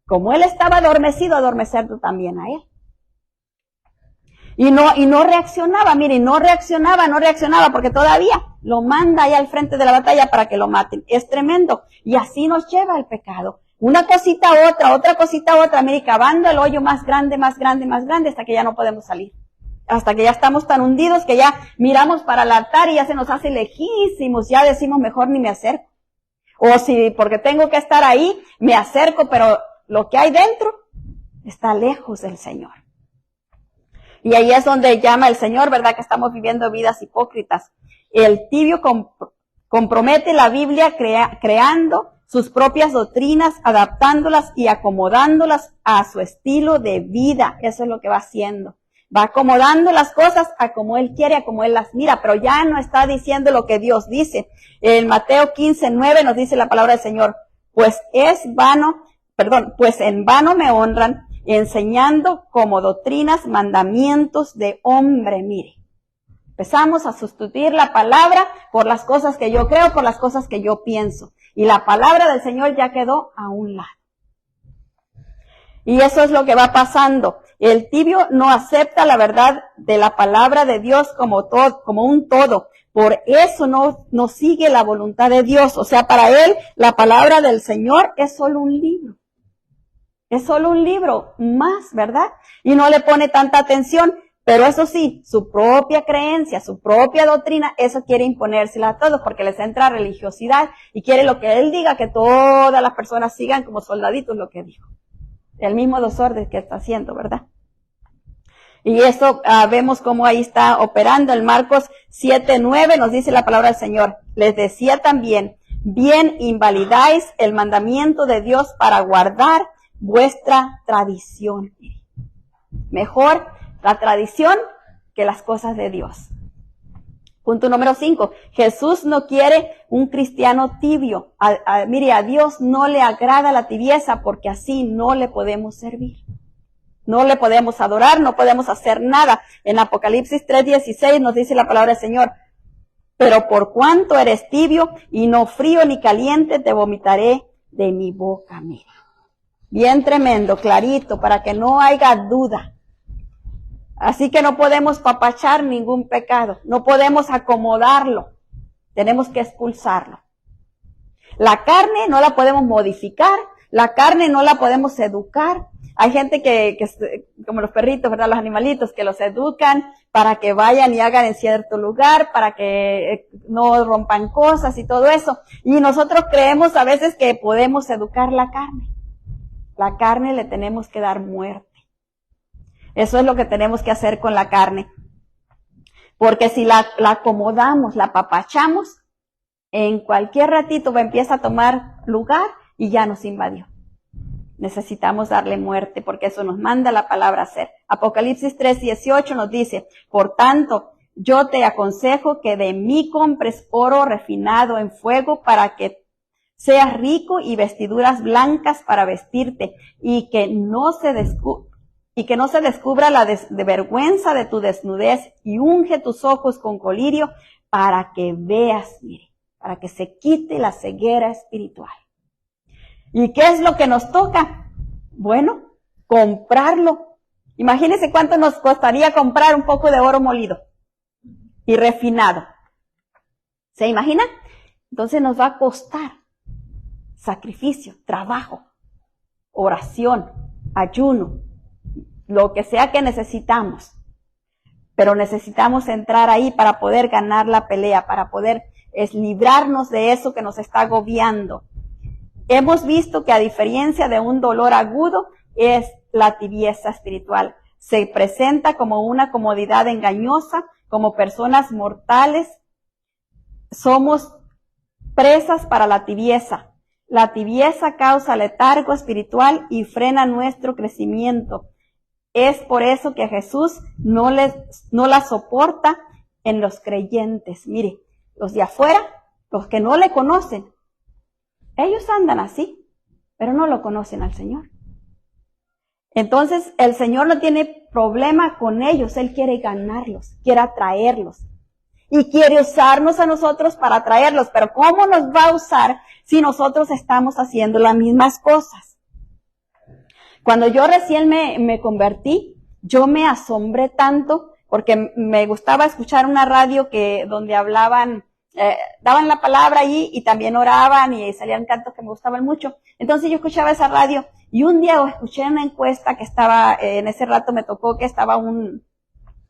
como él estaba adormecido, adormecerlo también a él. Y no reaccionaba, mire, no reaccionaba, porque todavía lo manda ahí al frente de la batalla para que lo maten. Es tremendo. Y así nos lleva el pecado. Una cosita a otra, otra cosita a otra, mire, cavando el hoyo más grande, hasta que ya no podemos salir. Hasta que ya estamos tan hundidos que ya miramos para el altar y ya se nos hace lejísimos, ya decimos mejor ni me acerco. O si, porque tengo que estar ahí, me acerco, pero lo que hay dentro está lejos del Señor. Y ahí es donde llama el Señor, ¿verdad? Que estamos viviendo vidas hipócritas. El tibio compromete la Biblia creando sus propias doctrinas, adaptándolas y acomodándolas a su estilo de vida. Eso es lo que va haciendo. Va acomodando las cosas a como Él quiere, a como Él las mira, pero ya no está diciendo lo que Dios dice. En Mateo 15:9 nos dice la palabra del Señor, pues en vano me honran, enseñando como doctrinas mandamientos de hombre. Mire, empezamos a sustituir la palabra por las cosas que yo creo, por las cosas que yo pienso. Y la palabra del Señor ya quedó a un lado. Y eso es lo que va pasando. El tibio no acepta la verdad de la palabra de Dios como un todo. Por eso no sigue la voluntad de Dios. O sea, para él la palabra del Señor es solo un libro. Es solo un libro más, ¿verdad? Y no le pone tanta atención. Pero eso sí, su propia creencia, su propia doctrina, eso quiere imponérsela a todos porque les entra religiosidad y quiere lo que él diga, que todas las personas sigan como soldaditos lo que dijo. El mismo desorden que está haciendo, ¿verdad? Y eso vemos cómo ahí está operando. En Marcos 7:9 nos dice la palabra del Señor. Les decía también, bien invalidáis el mandamiento de Dios para guardar vuestra tradición. Mejor la tradición que las cosas de Dios. Punto número 5. Jesús no quiere un cristiano tibio. Mire, a Dios no le agrada la tibieza porque así no le podemos servir. No le podemos adorar, no podemos hacer nada. En Apocalipsis 3:16 nos dice la palabra del Señor: pero por cuanto eres tibio y no frío ni caliente, te vomitaré de mi boca. Mira, bien tremendo, clarito, para que no haya duda. Así que no podemos papachar ningún pecado, no podemos acomodarlo, tenemos que expulsarlo. La carne no la podemos modificar, la carne no la podemos educar. Hay gente que como los perritos, ¿verdad? Los animalitos, que los educan para que vayan y hagan en cierto lugar, para que no rompan cosas y todo eso. Y nosotros creemos a veces que podemos educar la carne. La carne le tenemos que dar muerte. Eso es lo que tenemos que hacer con la carne. Porque si la acomodamos, la apapachamos, en cualquier ratito empieza a tomar lugar y ya nos invadió. Necesitamos darle muerte porque eso nos manda la palabra hacer. Apocalipsis 3:18 nos dice: por tanto, yo te aconsejo que de mí compres oro refinado en fuego para que seas rico y vestiduras blancas para vestirte y que no se descubra la vergüenza de tu desnudez, y unge tus ojos con colirio para que veas, mire, para que se quite la ceguera espiritual. ¿Y qué es lo que nos toca? Bueno, comprarlo. Imagínense cuánto nos costaría comprar un poco de oro molido y refinado. ¿Se imagina? Entonces nos va a costar sacrificio, trabajo, oración, ayuno, lo que sea que necesitamos. Pero necesitamos entrar ahí para poder ganar la pelea, para poder librarnos de eso que nos está agobiando. Hemos visto que a diferencia de un dolor agudo, es la tibieza espiritual. Se presenta como una comodidad engañosa, como personas mortales. Somos presas para la tibieza. La tibieza causa letargo espiritual y frena nuestro crecimiento. Es por eso que Jesús no la soporta en los creyentes. Mire, los de afuera, los que no le conocen, ellos andan así, pero no lo conocen al Señor. Entonces, el Señor no tiene problema con ellos. Él quiere ganarlos, quiere atraerlos. Y quiere usarnos a nosotros para atraerlos. Pero ¿cómo nos va a usar si nosotros estamos haciendo las mismas cosas? Cuando yo recién me convertí, yo me asombré tanto porque me gustaba escuchar una radio donde hablaban, daban la palabra allí y también oraban y salían cantos que me gustaban mucho. Entonces yo escuchaba esa radio y un día escuché una encuesta que estaba, en ese rato me tocó que estaba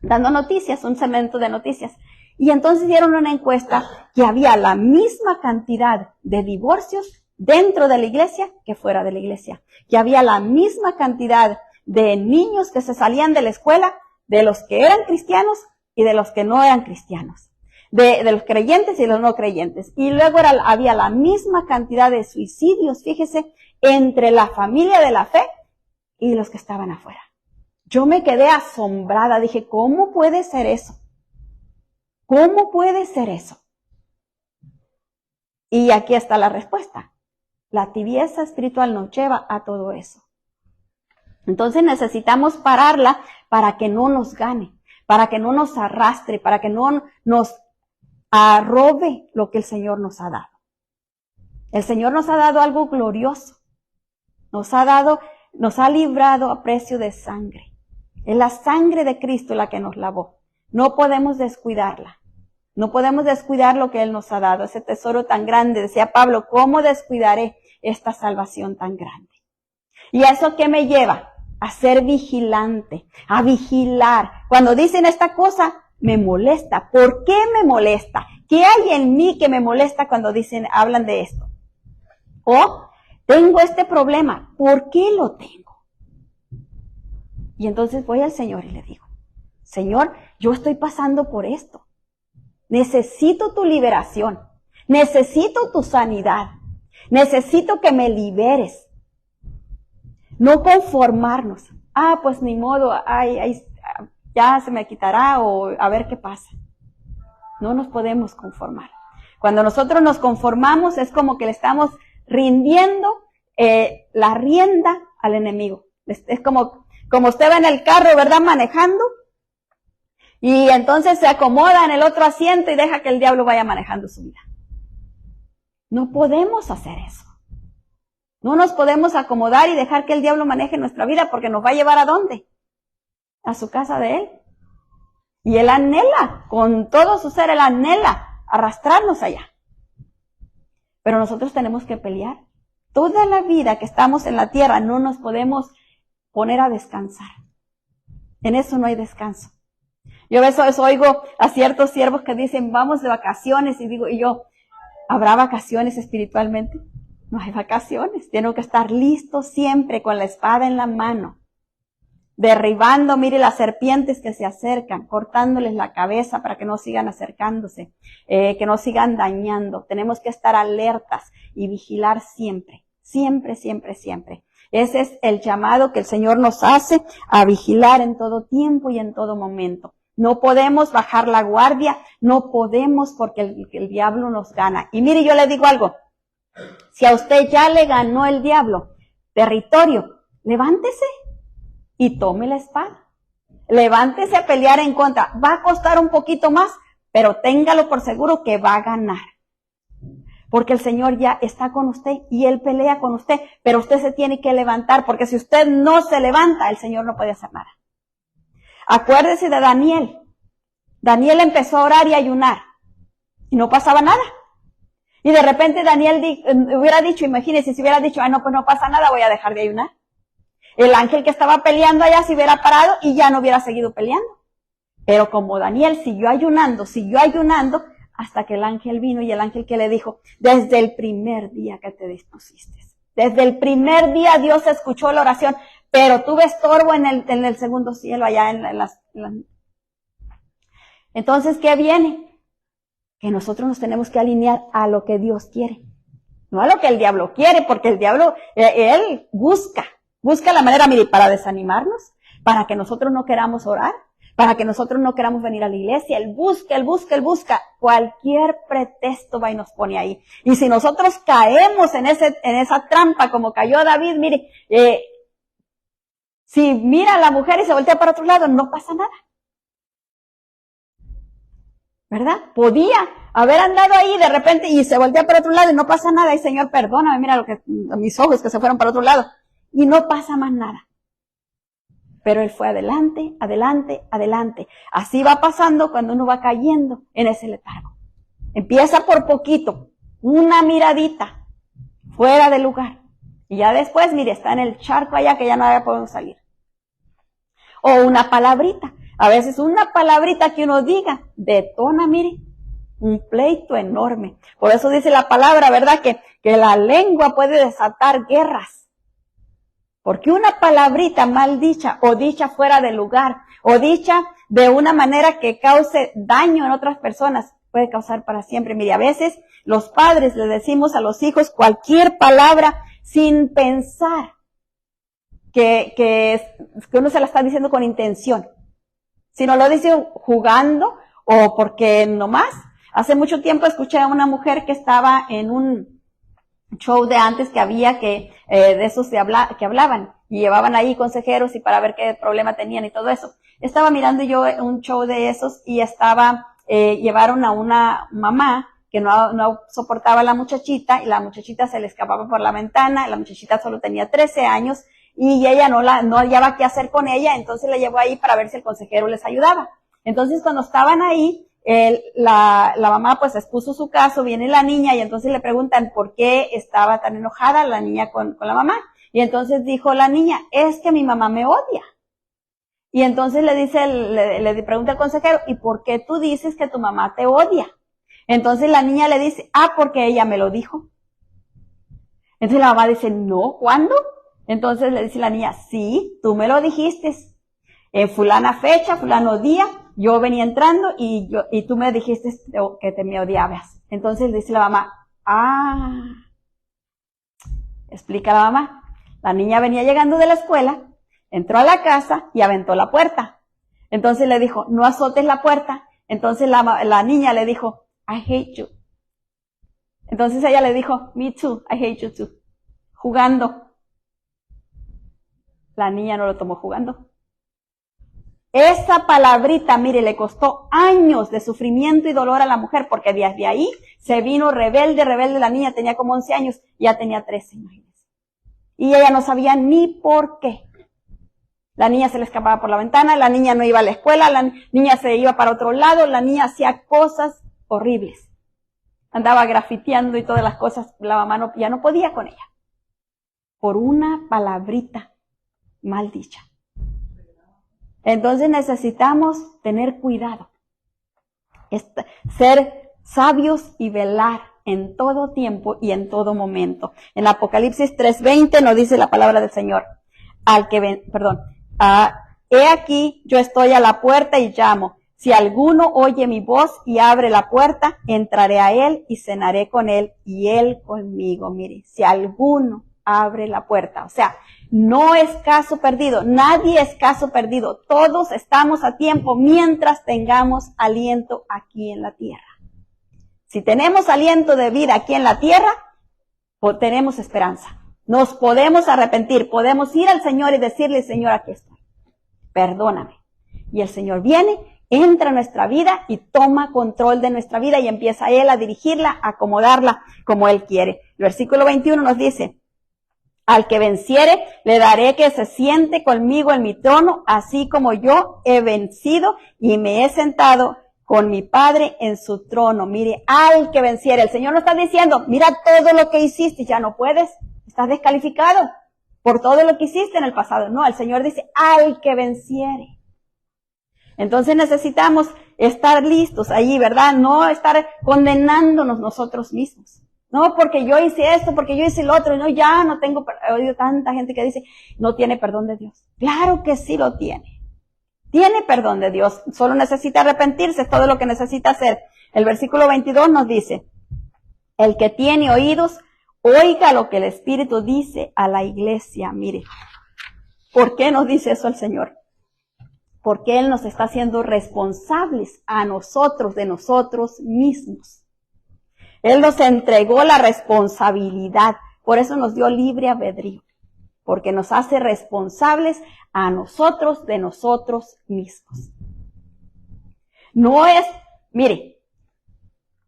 dando noticias, un segmento de noticias. Y entonces dieron una encuesta que había la misma cantidad de divorcios dentro de la iglesia que fuera de la iglesia. Que había la misma cantidad de niños que se salían de la escuela, de los que eran cristianos y de los que no eran cristianos. De los creyentes y los no creyentes. Y luego había la misma cantidad de suicidios, fíjese, entre la familia de la fe y los que estaban afuera. Yo me quedé asombrada, dije, ¿cómo puede ser eso? ¿Cómo puede ser eso? Y aquí está la respuesta. La tibieza espiritual nos lleva a todo eso. Entonces necesitamos pararla para que no nos gane, para que no nos arrastre, para que no nos robe lo que el Señor nos ha dado. El Señor nos ha dado algo glorioso. Nos ha librado a precio de sangre. Es la sangre de Cristo la que nos lavó. No podemos descuidarla. No podemos descuidar lo que Él nos ha dado, ese tesoro tan grande. Decía Pablo, ¿cómo descuidaré esta salvación tan grande? ¿Y eso qué me lleva? A ser vigilante, a vigilar. Cuando dicen esta cosa, me molesta. ¿Por qué me molesta? ¿Qué hay en mí que me molesta cuando hablan de esto? O, tengo este problema, ¿por qué lo tengo? Y entonces voy al Señor y le digo, Señor, yo estoy pasando por esto. Necesito tu liberación. Necesito tu sanidad. Necesito que me liberes. No conformarnos. Pues ni modo. ya se me quitará o a ver qué pasa. No nos podemos conformar. Cuando nosotros nos conformamos es como que le estamos rindiendo la rienda al enemigo. Es como usted va en el carro, ¿verdad? Manejando. Y entonces se acomoda en el otro asiento y deja que el diablo vaya manejando su vida. No podemos hacer eso. No nos podemos acomodar y dejar que el diablo maneje nuestra vida porque nos va a llevar ¿a dónde? A su casa de él. Y él anhela, con todo su ser, él anhela arrastrarnos allá. Pero nosotros tenemos que pelear. Toda la vida que estamos en la tierra no nos podemos poner a descansar. En eso no hay descanso. Yo a veces oigo a ciertos siervos que dicen, vamos de vacaciones, y yo, ¿habrá vacaciones espiritualmente? No hay vacaciones. Tengo que estar listos siempre con la espada en la mano. Derribando, mire, las serpientes que se acercan, cortándoles la cabeza para que no sigan acercándose, que no sigan dañando. Tenemos que estar alertas y vigilar siempre, siempre, siempre, siempre. Ese es el llamado que el Señor nos hace a vigilar en todo tiempo y en todo momento. No podemos bajar la guardia, no podemos porque el diablo nos gana. Y mire, yo le digo algo, si a usted ya le ganó el diablo territorio, levántese y tome la espada. Levántese a pelear en contra. Va a costar un poquito más, pero téngalo por seguro que va a ganar. Porque el Señor ya está con usted y Él pelea con usted, pero usted se tiene que levantar, porque si usted no se levanta, el Señor no puede hacer nada. Acuérdese de Daniel. Daniel empezó a orar y a ayunar y no pasaba nada. Y de repente Daniel hubiera dicho, imagínese, si hubiera dicho, no, pues no pasa nada, voy a dejar de ayunar. El ángel que estaba peleando allá se hubiera parado y ya no hubiera seguido peleando. Pero como Daniel siguió ayunando, hasta que el ángel vino y el ángel que le dijo, desde el primer día que te dispusiste, desde el primer día Dios escuchó la oración, pero tuve estorbo en el segundo cielo, allá Entonces, ¿qué viene? Que nosotros nos tenemos que alinear a lo que Dios quiere, no a lo que el diablo quiere, porque el diablo, él busca la manera, mire, para desanimarnos, para que nosotros no queramos orar, para que nosotros no queramos venir a la iglesia. Él busca. Cualquier pretexto va y nos pone ahí. Y si nosotros caemos en esa trampa como cayó David, mire, si mira a la mujer y se voltea para otro lado, no pasa nada. ¿Verdad? Podía haber andado ahí de repente y se voltea para otro lado y no pasa nada. Y Señor, perdóname, mira mis ojos que se fueron para otro lado. Y no pasa más nada. Pero él fue adelante. Así va pasando cuando uno va cayendo en ese letargo. Empieza por poquito, una miradita, fuera de lugar. Y ya después, mire, está en el charco allá que ya no podemos salir. O una palabrita. A veces una palabrita que uno diga, detona, mire, un pleito enorme. Por eso dice la palabra, ¿verdad? Que la lengua puede desatar guerras. Porque una palabrita mal dicha o dicha fuera de lugar o dicha de una manera que cause daño en otras personas puede causar para siempre. Mire, a veces los padres le decimos a los hijos cualquier palabra sin pensar que uno se la está diciendo con intención. Si no lo dice jugando o porque nomás. Hace mucho tiempo escuché a una mujer que estaba en un show de antes que había de esos que hablaban y llevaban ahí consejeros y para ver qué problema tenían y todo eso. Estaba mirando yo un show de esos y llevaron a una mamá que no soportaba a la muchachita y la muchachita se le escapaba por la ventana, la muchachita solo tenía 13 años y ella no hallaba qué hacer con ella, entonces la llevó ahí para ver si el consejero les ayudaba. Entonces cuando estaban ahí, la mamá pues expuso su caso, viene la niña y entonces le preguntan por qué estaba tan enojada la niña con la mamá. Y entonces dijo la niña, es que mi mamá me odia. Y entonces le pregunta el consejero, ¿y por qué tú dices que tu mamá te odia? Entonces la niña le dice, porque ella me lo dijo. Entonces la mamá dice, no, ¿cuándo? Entonces le dice la niña, sí, tú me lo dijiste. En fulana fecha, fulano día, yo venía entrando y tú me dijiste que me odiabas. Entonces dice la mamá, explica la mamá. La niña venía llegando de la escuela, entró a la casa y aventó la puerta. Entonces le dijo, no azotes la puerta. Entonces la niña le dijo, I hate you. Entonces ella le dijo, me too, I hate you too. Jugando. La niña no lo tomó jugando. Esa palabrita, mire, le costó años de sufrimiento y dolor a la mujer, porque desde ahí se vino rebelde. La niña tenía como 11 años, ya tenía 13, imagínense. Y ella no sabía ni por qué. La niña se le escapaba por la ventana, la niña no iba a la escuela, la niña se iba para otro lado, la niña hacía cosas horribles. Andaba grafiteando y todas las cosas, la mamá ya no podía con ella. Por una palabrita mal dicha. Entonces necesitamos tener cuidado, ser sabios y velar en todo tiempo y en todo momento. En Apocalipsis 3:20 nos dice la palabra del Señor, he aquí, yo estoy a la puerta y llamo. Si alguno oye mi voz y abre la puerta, entraré a él y cenaré con él y él conmigo. Mire, si alguno abre la puerta, o sea, no es caso perdido, nadie es caso perdido, todos estamos a tiempo mientras tengamos aliento aquí en la tierra. Si tenemos aliento de vida aquí en la tierra, pues tenemos esperanza, nos podemos arrepentir, podemos ir al Señor y decirle, Señor, aquí estoy, perdóname. Y el Señor viene, entra en nuestra vida y toma control de nuestra vida y empieza Él a dirigirla, a acomodarla como Él quiere. El versículo 21 nos dice, al que venciere, le daré que se siente conmigo en mi trono, así como yo he vencido y me he sentado con mi Padre en su trono. Mire, al que venciere. El Señor no está diciendo, mira todo lo que hiciste, ya no puedes, estás descalificado por todo lo que hiciste en el pasado. No, el Señor dice, al que venciere. Entonces necesitamos estar listos allí, ¿verdad? No estar condenándonos nosotros mismos. No, porque yo hice esto, porque yo hice lo otro, y no, ya no tengo, he oído tanta gente que dice, no tiene perdón de Dios. Claro que sí lo tiene. Tiene perdón de Dios, solo necesita arrepentirse, es todo lo que necesita hacer. El versículo 22 nos dice, el que tiene oídos, oiga lo que el Espíritu dice a la iglesia. Mire, ¿por qué nos dice eso el Señor? Porque Él nos está haciendo responsables a nosotros, de nosotros mismos. Él nos entregó la responsabilidad, por eso nos dio libre albedrío, porque nos hace responsables a nosotros de nosotros mismos. No es, mire,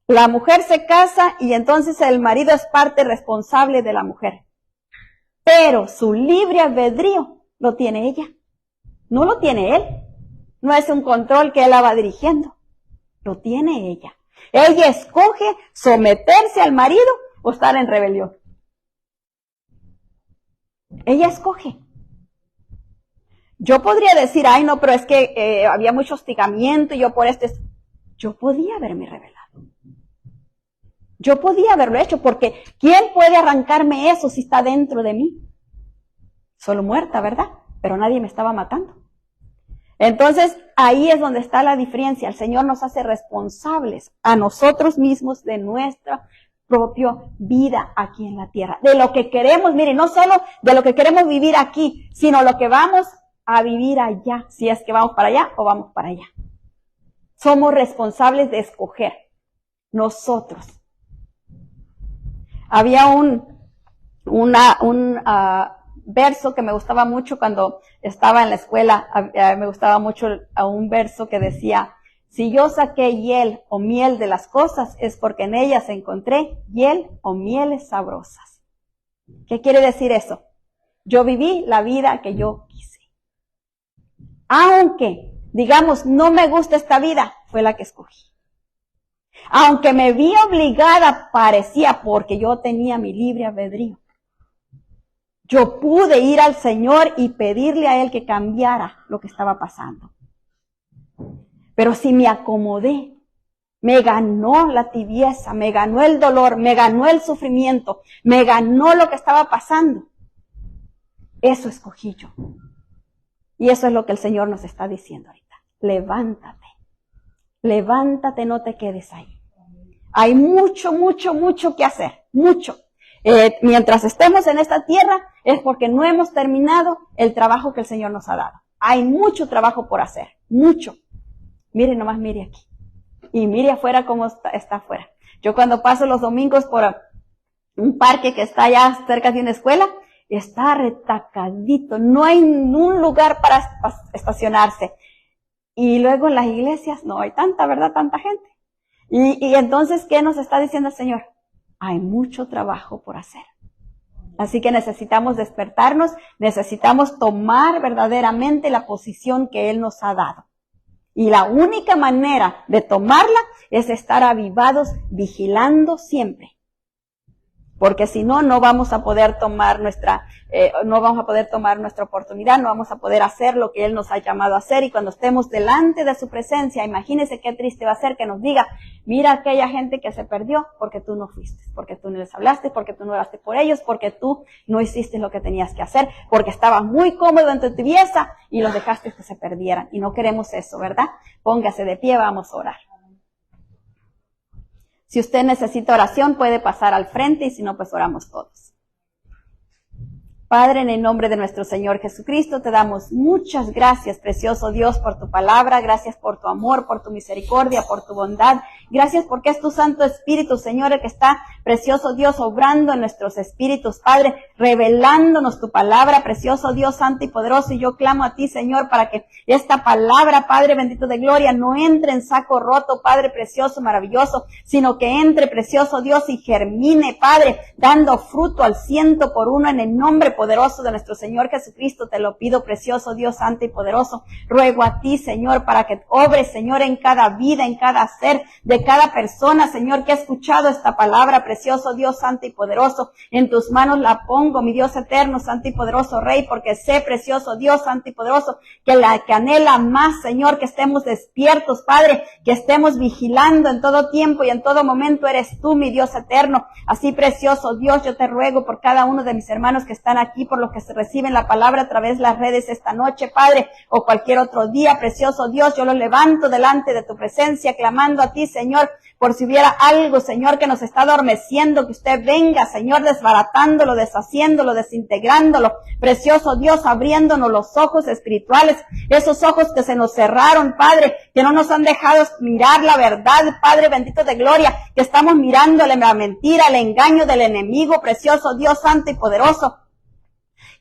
la mujer se casa y entonces el marido es parte responsable de la mujer, pero su libre albedrío lo tiene ella, no lo tiene él, no es un control que él la va dirigiendo, lo tiene ella. Ella escoge someterse al marido o estar en rebelión. Ella escoge. Yo podría decir, ay no, pero es que había mucho hostigamiento y yo por yo podía haberme rebelado. Yo podía haberlo hecho porque ¿quién puede arrancarme eso si está dentro de mí? Solo muerta, ¿verdad? Pero nadie me estaba matando. Entonces, ahí es donde está la diferencia. El Señor nos hace responsables a nosotros mismos de nuestra propia vida aquí en la tierra. De lo que queremos, miren, no solo de lo que queremos vivir aquí, sino lo que vamos a vivir allá, si es que vamos para allá o vamos para allá. Somos responsables de escoger nosotros. Había un verso que me gustaba mucho cuando estaba en la escuela, me gustaba mucho un verso que decía, si yo saqué hiel o miel de las cosas, es porque en ellas encontré hiel o mieles sabrosas. ¿Qué quiere decir eso? Yo viví la vida que yo quise. Aunque, digamos, no me gusta esta vida, fue la que escogí. Aunque me vi obligada, parecía, porque yo tenía mi libre albedrío. Yo pude ir al Señor y pedirle a Él que cambiara lo que estaba pasando. Pero si me acomodé, me ganó la tibieza, me ganó el dolor, me ganó el sufrimiento, me ganó lo que estaba pasando. Eso escogí yo. Y eso es lo que el Señor nos está diciendo ahorita. Levántate. Levántate, no te quedes ahí. Hay mucho que hacer. Mucho. Mientras estemos en esta tierra es porque no hemos terminado el trabajo que el Señor nos ha dado. Hay mucho trabajo por hacer. mucho. Mire nomás, mire aquí. Y mire afuera cómo está afuera. Yo cuando paso los domingos por un parque que está allá cerca de una escuela, está retacadito, no hay un lugar para estacionarse. Y luego en las iglesias no hay tanta, ¿verdad? Tanta gente. Y entonces, ¿qué nos está diciendo el Señor? Hay mucho trabajo por hacer. Así que necesitamos despertarnos, necesitamos tomar verdaderamente la posición que Él nos ha dado. Y la única manera de tomarla es estar avivados, vigilando siempre. Porque si no, no vamos a poder tomar nuestra oportunidad, no vamos a poder hacer lo que Él nos ha llamado a hacer. Y cuando estemos delante de su presencia, imagínese qué triste va a ser que nos diga, mira aquella gente que se perdió porque tú no fuiste, porque tú no les hablaste, porque tú no oraste por ellos, porque tú no hiciste lo que tenías que hacer, porque estabas muy cómodo en tu tibieza y los dejaste que se perdieran. Y no queremos eso, ¿verdad? Póngase de pie, vamos a orar. Si usted necesita oración, puede pasar al frente y si no, pues oramos todos. Padre, en el nombre de nuestro Señor Jesucristo, te damos muchas gracias, precioso Dios, por tu palabra. Gracias por tu amor, por tu misericordia, por tu bondad. Gracias porque es tu Santo Espíritu, Señor, el que está, precioso Dios, obrando en nuestros espíritus, Padre, revelándonos tu palabra, precioso Dios, santo y poderoso. Y yo clamo a ti, Señor, para que esta palabra, Padre bendito de gloria, no entre en saco roto, Padre precioso, maravilloso, sino que entre, precioso Dios, y germine, Padre, dando fruto al 100 por 1 en el nombre poderoso de nuestro Señor Jesucristo. Te lo pido, precioso Dios, santo y poderoso. Ruego a ti, Señor, para que obres, Señor, en cada vida, en cada ser de cada persona, Señor, que ha escuchado esta palabra, precioso Dios, santo y poderoso. En tus manos la pongo, mi Dios eterno, santo y poderoso Rey, porque sé, precioso Dios, santo y poderoso, que anhela más, Señor, que estemos despiertos, Padre, que estemos vigilando en todo tiempo y en todo momento. Eres tú, mi Dios eterno. Así, precioso Dios, yo te ruego por cada uno de mis hermanos que están aquí, por los que se reciben la palabra a través de las redes esta noche, Padre, o cualquier otro día, precioso Dios, yo los levanto delante de tu presencia, clamando a ti, Señor, por si hubiera algo, Señor, que nos está adormeciendo, que usted venga, Señor, desbaratándolo, deshaciéndolo, desintegrándolo, precioso Dios, abriéndonos los ojos espirituales, esos ojos que se nos cerraron, Padre, que no nos han dejado mirar la verdad, Padre bendito de gloria, que estamos mirándole la mentira, el engaño del enemigo, precioso Dios, santo y poderoso,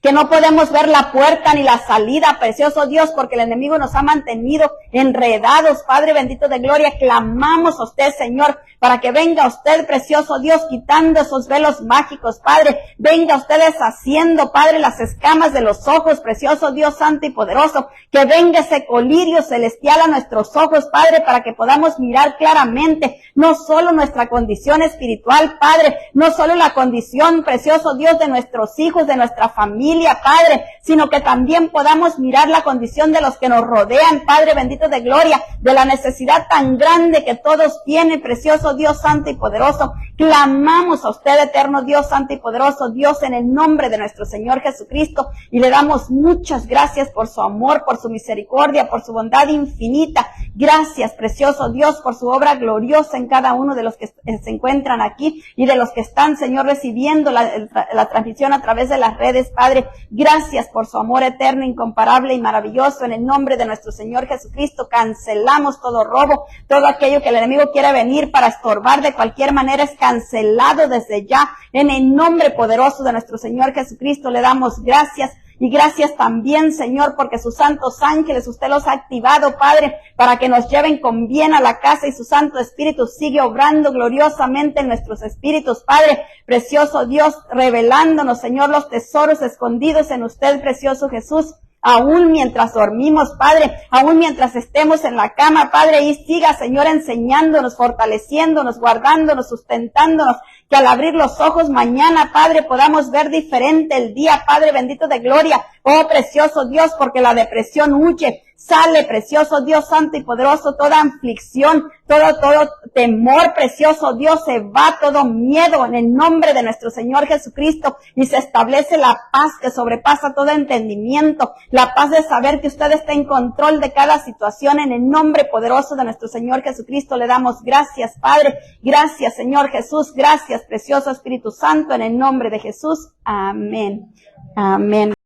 que no podemos ver la puerta ni la salida, precioso Dios, porque el enemigo nos ha mantenido enredados, Padre bendito de gloria. Clamamos a usted, Señor, para que venga usted, precioso Dios, quitando esos velos mágicos, Padre. Venga usted deshaciendo, Padre, las escamas de los ojos, precioso Dios, santo y poderoso. Que venga ese colirio celestial a nuestros ojos, Padre, para que podamos mirar claramente, no solo nuestra condición espiritual, Padre, no solo la condición, precioso Dios, de nuestros hijos, de nuestra familia, Padre, sino que también podamos mirar la condición de los que nos rodean, Padre bendito de gloria, de la necesidad tan grande que todos tienen, precioso Dios, santo y poderoso. Clamamos a usted, eterno Dios, santo y poderoso Dios, en el nombre de nuestro Señor Jesucristo, y le damos muchas gracias por su amor, por su misericordia, por su bondad infinita. Gracias, precioso Dios, por su obra gloriosa en cada uno de los que se encuentran aquí y de los que están, Señor, recibiendo la transmisión a través de las redes, Padre. Gracias por su amor eterno, incomparable y maravilloso. En el nombre de nuestro Señor Jesucristo, cancelamos todo robo, todo aquello que el enemigo quiere venir para estorbar de cualquier manera, es cancelado desde ya. En el nombre poderoso de nuestro Señor Jesucristo le damos gracias. Y gracias también, Señor, porque sus santos ángeles usted los ha activado, Padre, para que nos lleven con bien a la casa, y su Santo Espíritu sigue obrando gloriosamente en nuestros espíritus, Padre, precioso Dios, revelándonos, Señor, los tesoros escondidos en usted, precioso Jesús. Aún mientras dormimos, Padre, aún mientras estemos en la cama, Padre, y siga, Señor, enseñándonos, fortaleciéndonos, guardándonos, sustentándonos, que al abrir los ojos mañana, Padre, podamos ver diferente el día, Padre bendito de gloria. Oh, precioso Dios, porque la depresión huye. Sale, precioso Dios, santo y poderoso, toda aflicción, todo temor, precioso Dios, se va todo miedo en el nombre de nuestro Señor Jesucristo, y se establece la paz que sobrepasa todo entendimiento, la paz de saber que usted está en control de cada situación. En el nombre poderoso de nuestro Señor Jesucristo le damos gracias, Padre. Gracias, Señor Jesús. Gracias, precioso Espíritu Santo, en el nombre de Jesús. Amén. Amén.